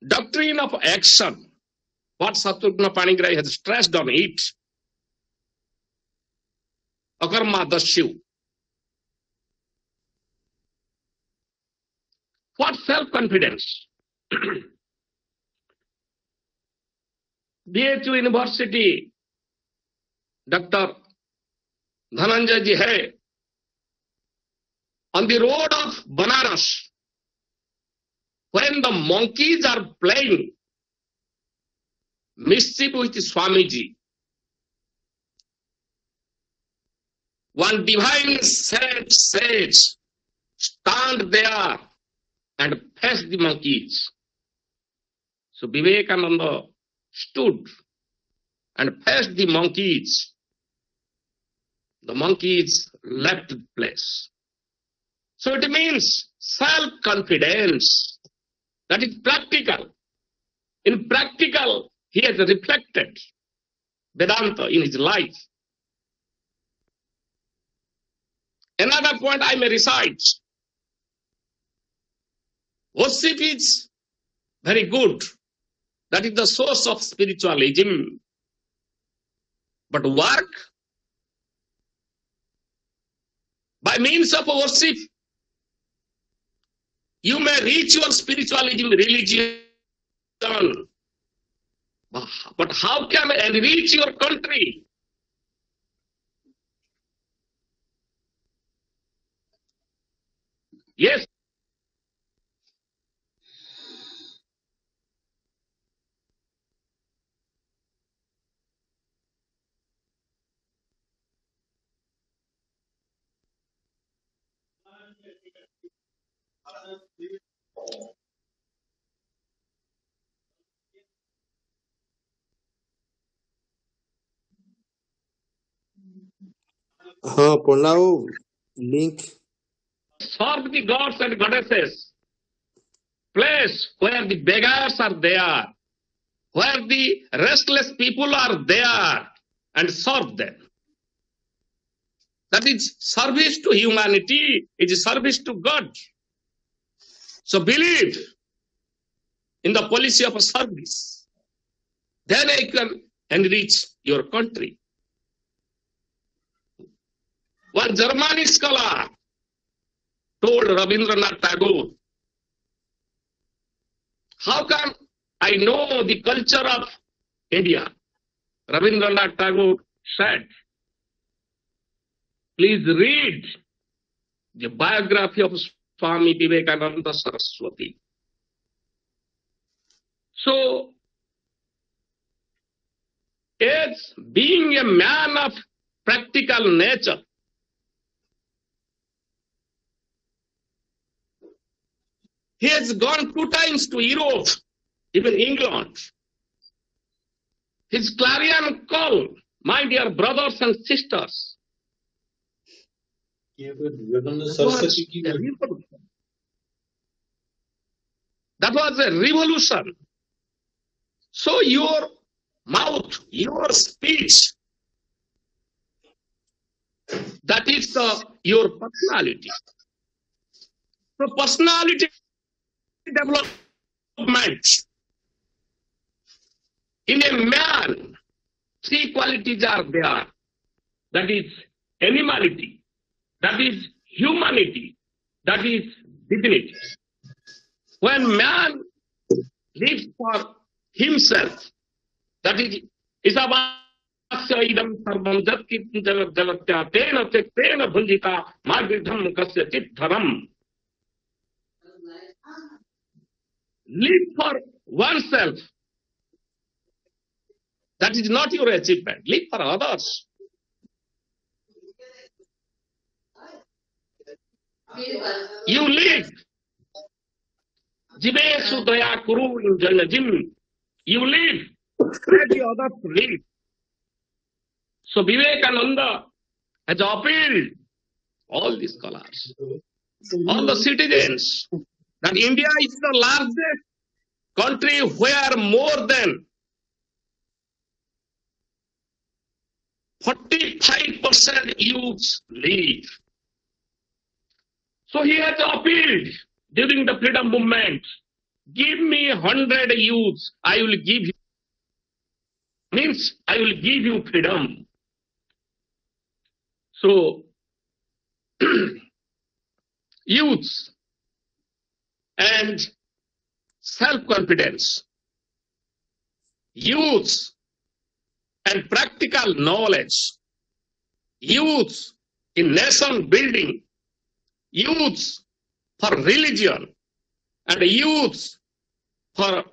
doctrine of action, what Satyavrata Panigrahi has stressed on it, akarma dasyu. What self-confidence? BHU University, Dr. Dhananjay ji hai, on the road of Banaras, when the monkeys are playing mischief with Swamiji, one divine sage stand there and face the monkeys. So Vivekananda stood and faced the monkeys. The monkeys left the place. So it means self-confidence. That is practical. In practical, he has reflected Vedanta in his life. Another point I may recite. Worship is very good. That is the source of spiritualism. But work, by means of worship, you may reach your spiritualism, religion. But how can you enrich your country? Yes. हाँ पढ़ाओ link Serve the gods and goddesses. Place where the beggars are there, where the restless people are there, and serve them. That is service to humanity, it is service to God. So believe in the policy of a service. Then you can enrich your country. One German scholar told Rabindranath Tagore, how can I know the culture of India? Rabindranath Tagore said, please read the biography of Swami Vivekananda Saraswati. So, as being a man of practical nature, he has gone 2 times to Europe, even England. His clarion call, my dear brothers and sisters, that was a revolution. So your mouth, your speech, that is your personality. So personality development. In a man, 3 qualities are there. That is animality, that is humanity, that is dignity. When man lives for himself, that is isavasya idam sarvam jatkit jagatya tena tektena bhunjita magridham kasyachit dharam. Live for oneself, that is not your achievement. Live for others. You live. Jivesu daya kuru in janajim. You live. Let the others live. So Vivekananda has appealed all the scholars, all the citizens, that India is the largest country where more than 45% youths live. So he has appealed during the freedom movement, give me 100 youths, I will give you, means I will give you freedom. So, youths and self-confidence, youths and practical knowledge, youths in nation building, youths for religion, and youths for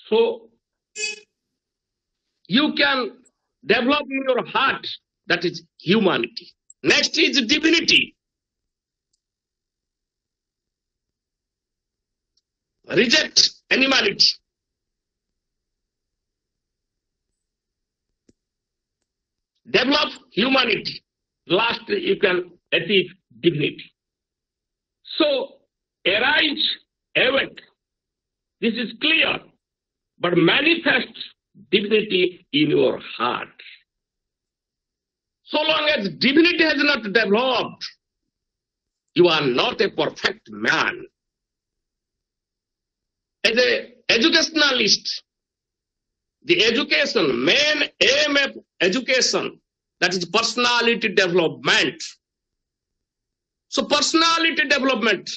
so you can develop in your heart, that is humanity. Next is divinity. Reject animality. Develop humanity. Last, you can achieve dignity. So, arise, awake. This is clear, but manifest dignity in your heart. So long as dignity has not developed, you are not a perfect man. As an educationalist, the education, main aim of education, that is personality development. So personality development,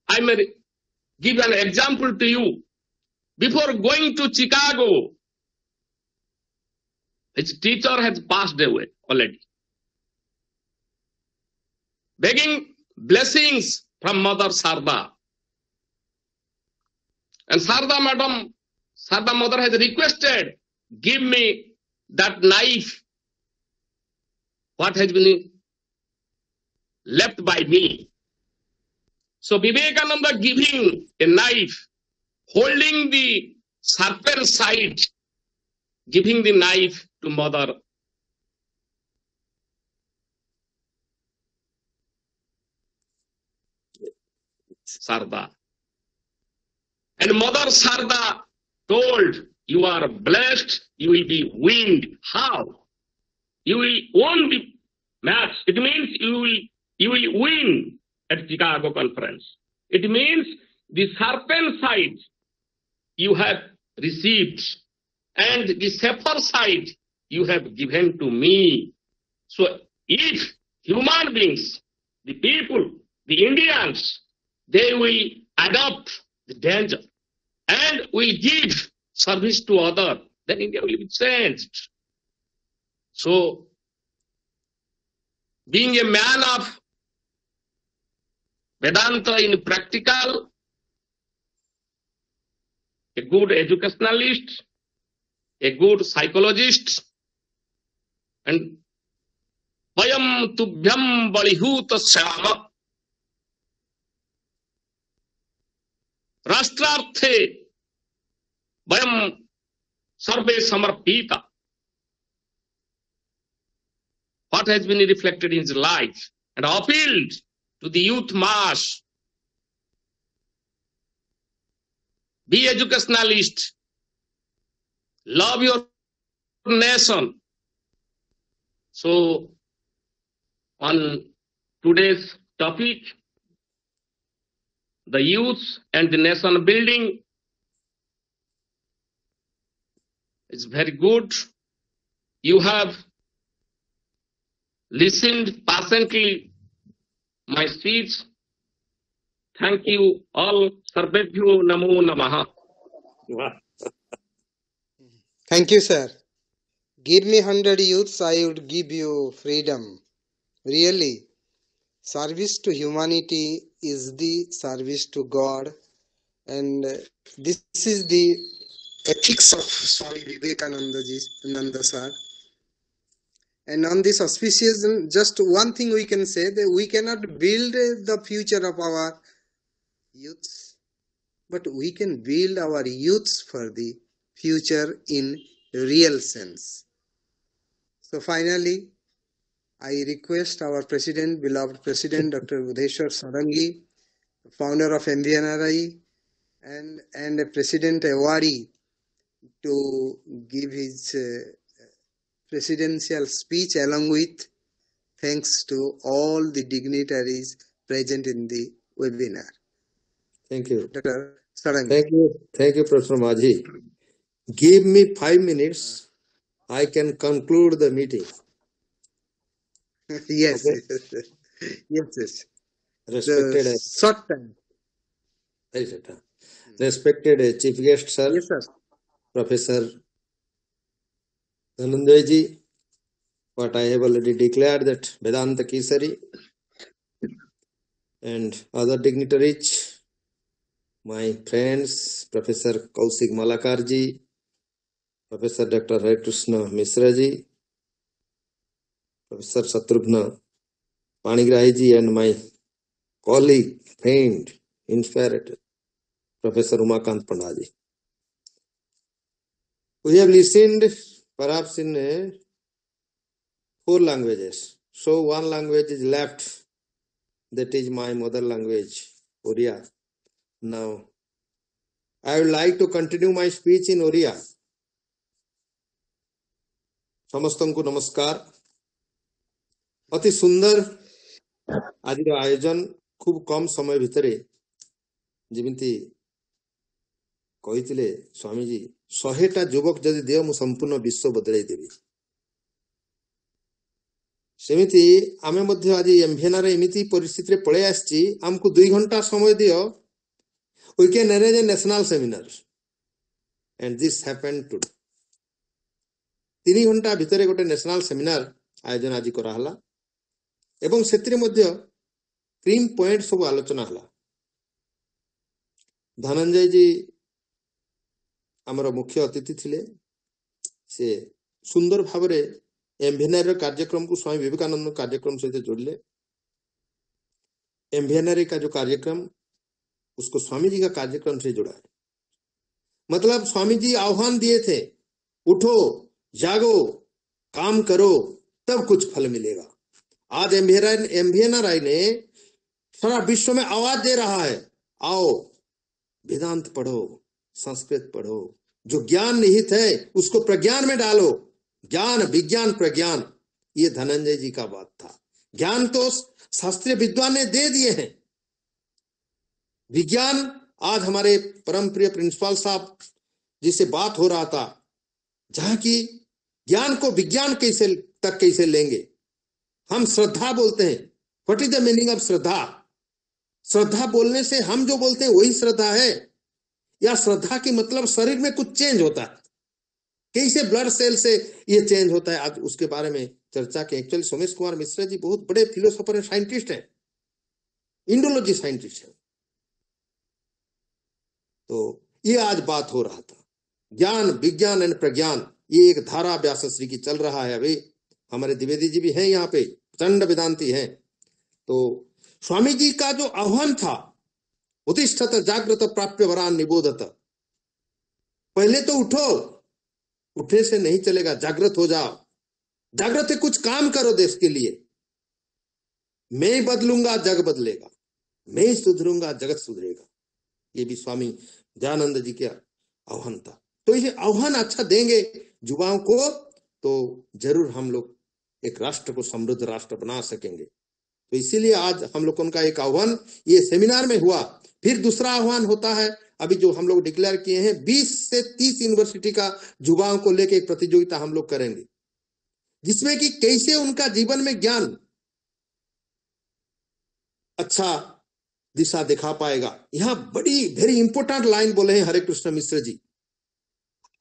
I may give an example to you. Before going to Chicago, his teacher has passed away already. Begging blessings from Mother Sarda. And Sarda madam, Sarda mother has requested, give me that knife, what has been left by me. So Vivekananda giving a knife, holding the serpent side, giving the knife to Mother Sarda. And Mother Sarda told, you are blessed, you will be wind. How? You will won the match. It means you will win at Chicago conference. It means the serpent side you have received, and the sapphire side you have given to me. So if human beings, the people, the Indians, they will adopt the danger and will give service to others, then India will be changed. So, being a man of Vedanta in practical, a good educationalist, a good psychologist, and Vayam Tubhyam Balihuta Syama Rashtrarthe Vayam Sarve Samarpita. What has been reflected in his life and appealed to the youth mass. Be educationalist. Love your nation. So, on today's topic, the youth and the nation building is very good. You have listened patiently my speech. Thank you all. Sarvebhyo namo namaha. Thank you, sir. Give me 100 youths, I would give you freedom. Really, service to humanity is the service to God, and this is the ethics of Swami Vivekananda sir. And on this auspicious, just one thing we can say, that we cannot build the future of our youths, but we can build our youths for the future in real sense. So finally, I request our president, beloved president, Dr. Budheshwar Sarangi, founder of MVNRI, and a president awardee, to give his presidential speech, along with thanks to all the dignitaries present in the webinar. Thank you. Dr. Sarangi. Thank you, Professor Majhi. Give me 5 minutes. I can conclude the meeting. Yes, Okay. yes. Respected, Short time. very short time. Respected chief guest, sir, Yes, sir. Professor Dhananjay ji, what I have already declared, that Vedanta Kesari and other dignitaries, my friends, Professor Kaushik Malakar ji, Professor Dr. Hare Krishna Mishra ji, Professor Shatrugna Panigrahi ji, and my colleague, friend, inspirator, Professor Umakant Pandya ji. We have listened perhaps in 4 languages. So one language is left, that is my mother language, Oriya. Now, I would like to continue my speech in Oriya. ସମସ୍ତଙ୍କୁ ନମସ୍କାର। ଅତି ସୁନ୍ଦର ଆଜିର ଆୟୋଜନ, ଖୁବ କମ ସମୟ ଭିତରେ ଯେମିତି କହିଥିଲେ ସ୍ୱାମୀଜୀ, 100ଟା ଯୁବକ ଯଦି ଦିଅ ମୁଁ ସମ୍ପୂର୍ଣ୍ଣ ବିଶ୍ୱ ବଦଳେଇ ଦେବି। ସେମିତି ଆମେ ମଧ୍ୟ ଆଜି ଏମ୍ଭିଏନ୍ଆର ଏମିତି ପରିସ୍ଥିତିରେ ପଳେଇ ଆସିଛି, ଆମକୁ 2 ଘଣ୍ଟା ସମୟ ଦିଅ, we can arrange a national seminar, and this happened today. 3 ଘଣ୍ଟା ଭିତରେ ଗୋଟେ ନ୍ୟାସନାଲ ସେମିନାର ଆୟୋଜନ ଆଜି କରାହେଲା ଏବଂ ସେଥିରେ ମଧ୍ୟ କ୍ରିମ୍ ପଏଣ୍ଟ ସବୁ ଆଲୋଚନା ହେଲା। ଧନଞ୍ଜୟ ଜୀ ଆମର ମୁଖ୍ୟ ଅତିଥି ଥିଲେ। ସେ ସୁନ୍ଦର ଭାବରେ एमवीएनआर कार्यक्रम को स्वामी विवेकानंद कार्यक्रम सहित जोड़ले। एमवीएनआर का जो कार्यक्रम उसको स्वामी जी का कार्यक्रम से जोड़ा है। मतलब स्वामी जी आह्वान दिए थे, उठो जागो काम करो तब कुछ फल मिलेगा। आज एमवीएनआर ने सारा विश्व में आवाज दे रहा है, आओ वेदांत पढ़ो, संस्कृत पढ़ो, जो ज्ञान निहित है उसको प्रज्ञान में डालो। ज्ञान विज्ञान प्रज्ञान, ये धनंजय जी का बात था। ज्ञान तो शास्त्रीय विद्वान ने दे दिए हैं, विज्ञान आज हमारे परम प्रिय प्रिंसिपल साहब जिससे बात हो रहा था, जहां की ज्ञान को विज्ञान कैसे लेंगे। हम श्रद्धा बोलते हैं, what is the meaning of shraddha? श्रद्धा बोलने से हम जो बोलते हैं वही श्रद्धा है, या श्रद्धा की मतलब शरीर में कुछ चेंज होता है, कैसे ब्लड सेल से ये चेंज होता है, आज उसके बारे में चर्चा के। एक्चुअली सोमेश कुमार मिश्रा जी बहुत बड़े फिलोसोफर है, साइंटिस्ट हैं, इंडोलॉजी साइंटिस्ट है। तो ये आज बात हो रहा था, ज्ञान विज्ञान एंड प्रज्ञान, ये एक धारा व्यासश्री की चल रहा है। अभी हमारे द्विवेदी जी भी हैं यहाँ पे, प्रचंड वेदांती हैं। तो स्वामी जी का जो आह्वान था, उत्तिष्ठत जागृत प्राप्य वरान निबोधत, पहले तो उठो, उठने से नहीं चलेगा, जागृत हो जाओ, जागृत है, कुछ काम करो देश के लिए। मैं बदलूंगा जग बदलेगा, मैं सुधरूंगा जगत सुधरेगा, ये भी स्वामी दयानंद जी का आह्वान था। तो ये आह्वान अच्छा देंगे युवाओं को तो जरूर हम लोग एक राष्ट्र को समृद्ध राष्ट्र बना सकेंगे। तो इसीलिए आज हम लोगों का एक आह्वान ये सेमिनार में हुआ। फिर दूसरा आह्वान होता है अभी जो हम लोग डिक्लेयर किए हैं, 20 से 30 यूनिवर्सिटी का युवाओं को लेकर एक प्रतियोगिता हम लोग करेंगे, जिसमें कि कैसे उनका जीवन में ज्ञान अच्छा दिशा दिखा पाएगा। यहाँ बड़ी वेरी इंपॉर्टेंट लाइन बोले हैं हरे कृष्ण मिश्र जी।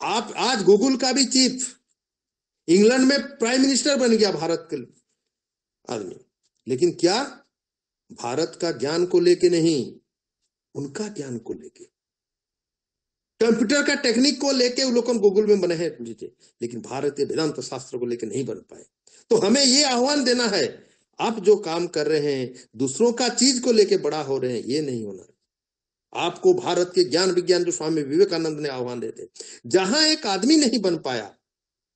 आप आज गूगल का भी चीफ, इंग्लैंड में प्राइम मिनिस्टर बन गया भारत के आदमी, लेकिन क्या भारत का ज्ञान को लेके नहीं, उनका ज्ञान को लेके, कंप्यूटर का टेक्निक को लेके वो लोग गूगल में बने हैं, लेकिन भारतीय वेदांत शास्त्र को लेके नहीं बन पाए। तो हमें ये आह्वान देना है, आप जो काम कर रहे हैं दूसरों का चीज को लेके बड़ा हो रहे हैं, ये नहीं होना। आपको भारत के ज्ञान विज्ञान जो स्वामी विवेकानंद ने आह्वान देते, जहां एक आदमी नहीं बन पाया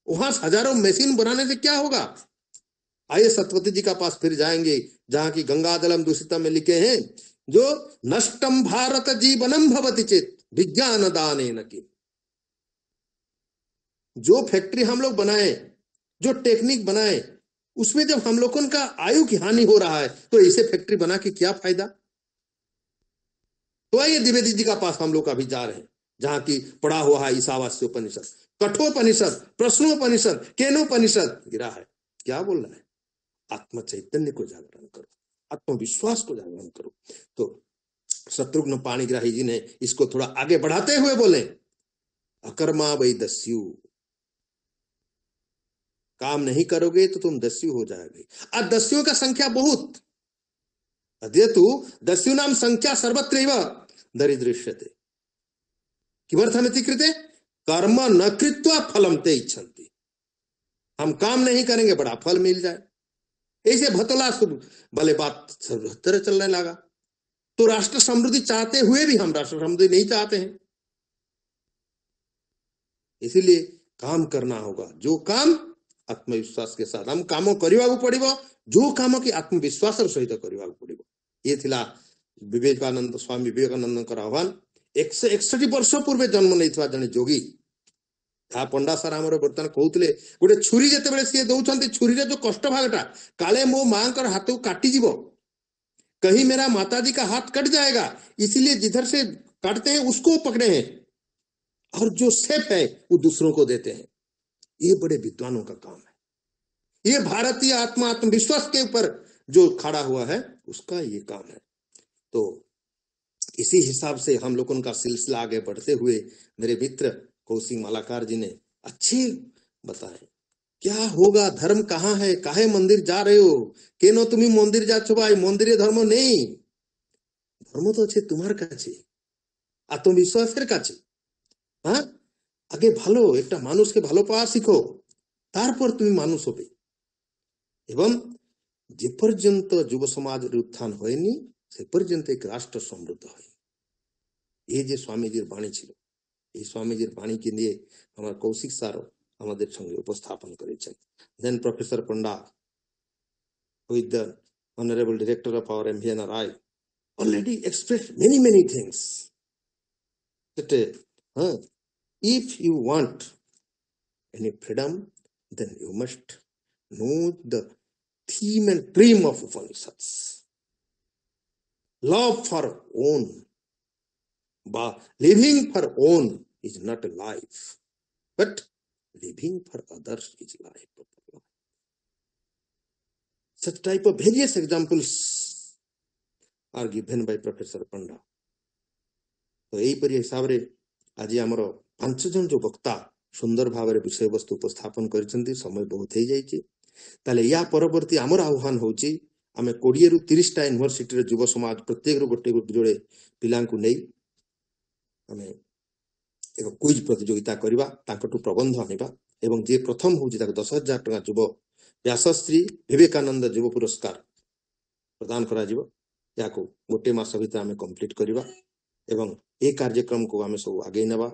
वहां हजारों मशीन बनाने से क्या होगा। आइए सत्यवती जी का पास फिर जाएंगे, जहां की गंगा जलम दूषितम में लिखे हैं, जो नष्टम भारत जीवनम भवति चेत विज्ञान दानेन की। जो फैक्ट्री हम लोग बनाए, जो टेक्निक बनाए, उसमें जब हम लोगों का आयु की हानि हो रहा है तो ऐसे फैक्ट्री बना के क्या फायदा। तो आइए द्विवेदी जी का पास हम लोग अभी जा रहे हैं, जहां की पढ़ा हुआ है ईशावास्य उपनिषद, कठोपनिषद, प्रश्नोपनिषद, केनोपनिषद गिरा है। क्या बोल रहा है? आत्म चैतन्य को जागरण करो, आत्मविश्वास को जागरण करो। तो शत्रुघ्न पाणिग्राही जी ने इसको थोड़ा आगे बढ़ाते हुए बोले, अकर्मा वै दस्यु, काम नहीं करोगे तो तुम दस्यु हो जाओगे। अब दस्युओं का संख्या बहुत, अद्यतु दस्यु नाम संख्या सर्वत्रैव दरिदृश्यते किमर्थमिति कृते कर्म न कृत्वा फलम ते इच्छन्ति। हम काम नहीं करेंगे बड़ा फल मिल जाए, ऐसे भतला भले बात तरह चलने लगा। तो राष्ट्र समृद्धि चाहते हुए भी हम राष्ट्र समृद्धि नहीं चाहते हैं, इसीलिए काम करना होगा। जो काम आत्मविश्वास के साथ हम कामों करवाकू पड़िबो, जो काम की आत्मविश्वास सहित करवाकू पड़िबो। ये थिला विवेकानंद स्वामी विवेकानंद आह्वान। 161 वर्ष पूर्व जन्म नहीं जने जोगी पंडा सार आम बर्तमान कहते गोटे छुरी जिते सी दौरान छुरी जो कष्ट भागटा काले मो माँ हाथ को काटी जीव, कहीं मेरा माताजी का हाथ कट जाएगा, इसलिए जिधर से काटते हैं उसको पकड़े हैं, और जो सेफ है वो दूसरों को देते हैं। ये बड़े विद्वानों का काम है। ये भारतीय आत्मविश्वास के ऊपर जो खड़ा हुआ है उसका ये काम है। तो इसी हिसाब से हम लोगों का सिलसिला आगे बढ़ते हुए मेरे मित्र कौशिक मालाकार जी ने अच्छे बताए क्या होगा, धर्म कहाँ है, काहे मंदिर जा रहे हो, केनो तुम्हें मंदिर जाच्छो भाई, मंदिर धर्म नहीं, धर्म तो अच्छे तुम्हार काছে, आत्मविश्वासेर काছে। हाँ, आगे ভালো একটা মানুষকে ভালো পাওয়া শিখো, তারপর তুমি মানুষ হবে। এবং যে পর্যন্ত যুব সমাজের উত্থান হয়নি সে পর্যন্ত এক রাষ্ট্র সমৃদ্ধ হয়। এই যে স্বামীজির বাণী ছিল, এই স্বামীজির বাণীকে নিয়ে আমার কৌশিক স্যারও আমাদের সঙ্গে উপস্থাপন করেছেন। Then professor Panda with the honorable director of our MVNRI already expressed many things that if you want any freedom then you must know the theme and dream of Upanishads. Love for own, but living for own is not a life, but living for others is life. Such type of various examples are given by Professor Panda. तो यहीपरि हिसाब रे आज आमर 5 जन जो वक्ता सुंदर भाव में विषय वस्तु उपस्थापन कर समय बहुत हो जाए। या परवर्ती आमर आह्वान होची आमे 20 रु 30 टा यूनिवर्सिटी युव समाज प्रत्येक गोटे जोड़े पिला नहीं आमे एक क्विज प्रतियोगिता करवा, ताकटू प्रबंध आनिबा एवं जे प्रथम होची ताको 10,000 टका युव व्यासश्री विवेकानंद युव पुरस्कार प्रदान करा जिवो। याको गोटे मास भीतर आमे कंप्लीट करवा एवं ए कार्यक्रम को आमे सब आगे नवा।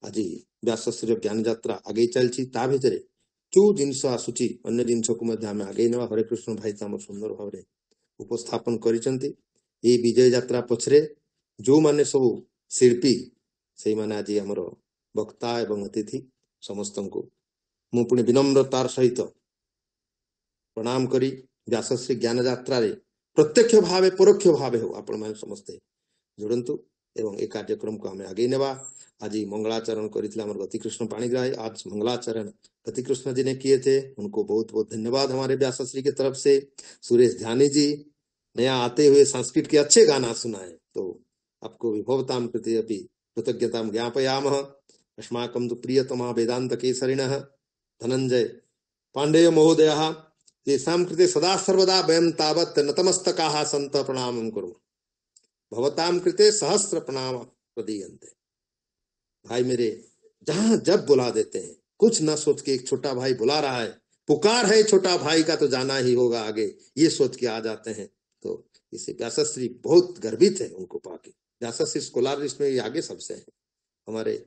आज व्यासश्री ज्ञान यात्रा आगे चलची, ता भितरे जो जिनस आसुची अन्य जिनस को मध्य आमे आगे नवा। हरे कृष्ण भाई तो आम सुंदर भाव में उपस्थापन करिसेंती। ए विजय यात्रा पछरे जो माने सब शिल्पी से माने आज आमर वक्ता एवं अतिथि समस्त को मु पुणी विनम्रतार सहित प्रणाम करी व्यासश्री ज्ञान यात्रा रे प्रत्यक्ष भावे परोक्ष भावे हो आपण माने समस्ते जोड़ंतु एवं ए कार्यक्रम को हमें आगे नेबा। आज मंगलाचरण करिथिला हमर गतिकृष्ण पाणिग्राही, आज मंगलाचरण गतिकृष्ण जी ने किए थे, उनको बहुत बहुत धन्यवाद हमारे व्यासश्री की तरफ से। सुरेश ध्यानी जी नया आते हुए संस्कृत के अच्छे गाना सुनाए, तो आपको विभवताम कृते अपि कृतज्ञतां ज्ञापयामः। अस्माकं तु प्रियतमा वेदांत केसरिणः धनंजय पांडेय महोदयः तेषां कृते सदा सर्वदा वयं तावत् नतमस्तकाः सन्तः प्रणामं कुर्मः। भवतां कृते सहस्र प्रणाम प्रदीयन्ते। भाई मेरे जहां जब बुला देते हैं, कुछ ना सोच के, एक छोटा भाई बुला रहा है, पुकार है छोटा भाई का तो जाना ही होगा आगे, ये सोच के आ जाते हैं। तो इसे व्यासश्री बहुत गर्वित है उनको पाके। व्यासश्री स्कॉलर लिस्ट में ये आगे सबसे है। हमारे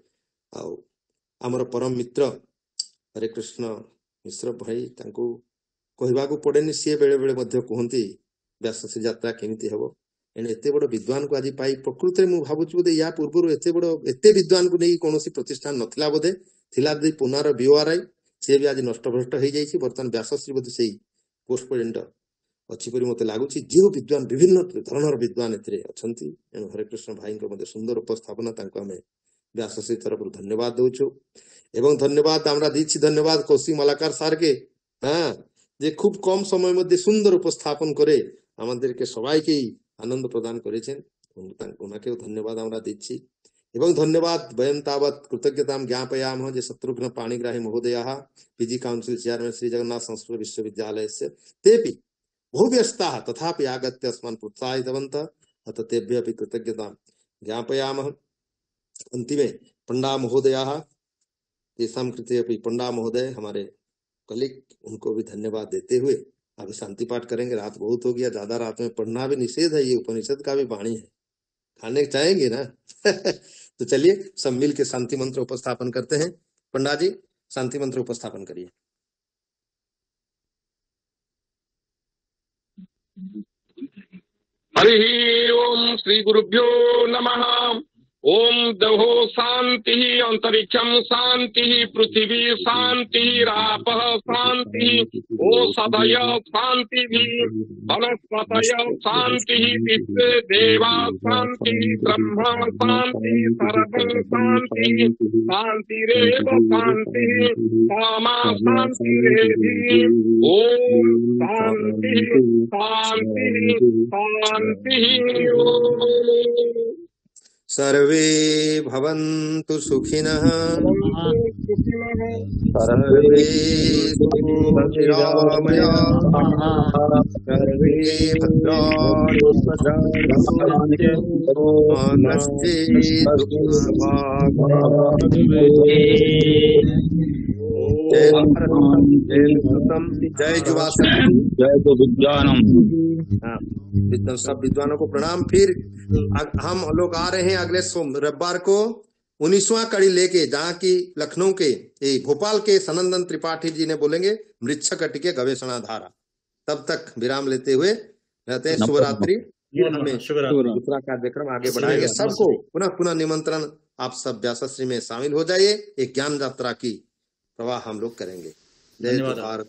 आमर परम मित्र हरे कृष्ण मिश्र भाई तांको कहवाकू पड़ेनि, सी बेले बेले मध्य कहती व्यासश्री यात्रा केमिति हबो। एने एते बड़ विद्वान को आज पाई प्रकृत में मु भाबुछु बोधे या पूर्व एते विद्वान को नहीं कौन प्रतिष्ठान नथिला बोधे थिला दे पुनर बीओआरआई से भी आज नष्टभ्रष्ट हो जाइछि। बर्तमान व्यासश्री बोधे सेही पोस्ट प्रेजेंट अच्छी परि मते लागुछि। जो विद्वान विभिन्न धरणर विद्वान एतरे अछंती, एनु हरे कृष्ण भाई को मते सुंदर उपस्थापना तांको हमें व्यासश्री तरफ धन्यवाद दउछु। एवं धन्यवाद हमरा दिछि, धन्यवाद कौशिक मालाकार सार के, हाँ जे खूब कम समय मध्य सुंदर उपस्थापन करे আমাদেরকে সবাইকেই आनंद प्रदान करेছেন, उनके धन्यवाद আমরা দিচ্ছি। এবং धन्यवाद वयं तावत् कृतज्ञतां ज्ञापयामः जे शत्रुघ्न पाणिग्राही महोदयः PG council chairman Shri Jagannath Sanskrit विश्वविद्यालयस्य तेपि बहु व्यस्ताः तथापि आगत्य अस्मान् प्रोत्साहितवन्तः, अतः तेभ्यः अपि कृतज्ञतां ज्ञापयामः। अन्तिमे पंडा महोदयः तेषां कृते अपि पंडा महोदय हमारे कलीग, उनको भी धन्यवाद देते हुए अभी शांति पाठ करेंगे। रात बहुत हो गया, ज्यादा रात में पढ़ना भी निषेध है, ये उपनिषद का भी वाणी है, खाने चाहेंगे ना तो चलिए सब मिल के शांति मंत्र उपस्थापन करते हैं। पंडा जी शांति मंत्र उपस्थापन करिए। हरि ओम श्री गुरुभ्यो नमः। ओम दहो शांति अंतरिक्षम शांति पृथ्वी शांति रापः शांति ओषधय शांति वनस्पतय शांति विश्वे देवा शांति ब्रह्म शांति सर्वं शांति शांतिरेव शांति सामा शांतिरेधि। ओम शांति शांति शांति। ओम सर्वे भवन्तु सुखिनः, सर्वे सन्तु निरामयाः, सर्वे भद्राणि पश्यन्तु मा कश्चित् दुःखभाग् जय भारत, जय भारतम, जय युवा शक्ति, जय तो विद्वानम। सब विद्वानों को प्रणाम। फिर हम लोग आ रहे हैं अगले रविवार को 19वां कड़ी लेके, जहाँ की लखनऊ के भोपाल के सनंदन त्रिपाठी जी ने बोलेंगे मृच्छकटि के गवेषणा धारा। तब तक विराम लेते हुए रहते हैं। शुभरात्रि। हमें दूसरा कार्यक्रम आगे बढ़ाएंगे। सबको पुनः पुनः निमंत्रण, आप सब व्यासश्री में शामिल हो जाइए। एक ज्ञान यात्रा की प्रवाह हम लोग करेंगे। जय भारत।